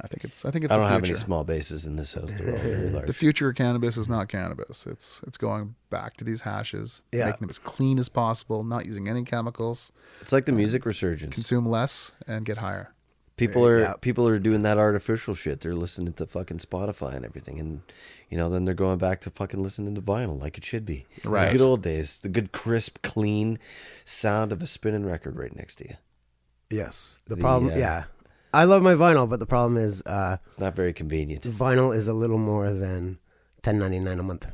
I think it's. I the don't have any future. small bases in this house. They're all very large. The future of cannabis is not cannabis. It's going back to these hashes, Yeah. making them as clean as possible, not using any chemicals. It's like the music resurgence. Consume less and get higher. People are Yeah. people are doing that artificial shit. They're listening to fucking Spotify and everything, and then they're going back to fucking listening to vinyl like it should be. Right. The good old days, the good crisp, clean sound of a spinning record right next to you. Yes. The The, problem, uh, yeah. I love my vinyl, but the problem is It's not very convenient. vinyl is a little more than $10.99 a month.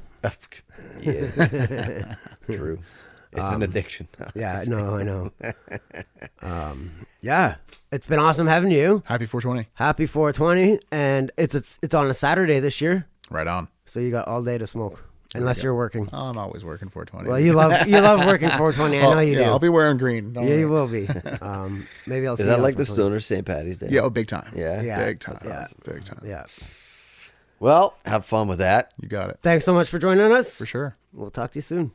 Yeah, true. It's an addiction. Yeah, no, I know. Yeah, it's been awesome having you. Happy 420. Happy 420, and it's on a Saturday this year, Right on. so you got all day to smoke, unless you're working. Oh, I'm always working 420. Well, you love working 420. I know you do. I'll be wearing green. Don't Yeah, you worry. will be. Maybe I'll see Is you that on like the 420. Stoner St. Patty's Day? Yeah, oh, big time. Yeah? Yeah. Big time. That's awesome. Big time. Yeah. Well, have fun with that. You got it. Thanks so much for joining us. For sure. We'll talk to you soon.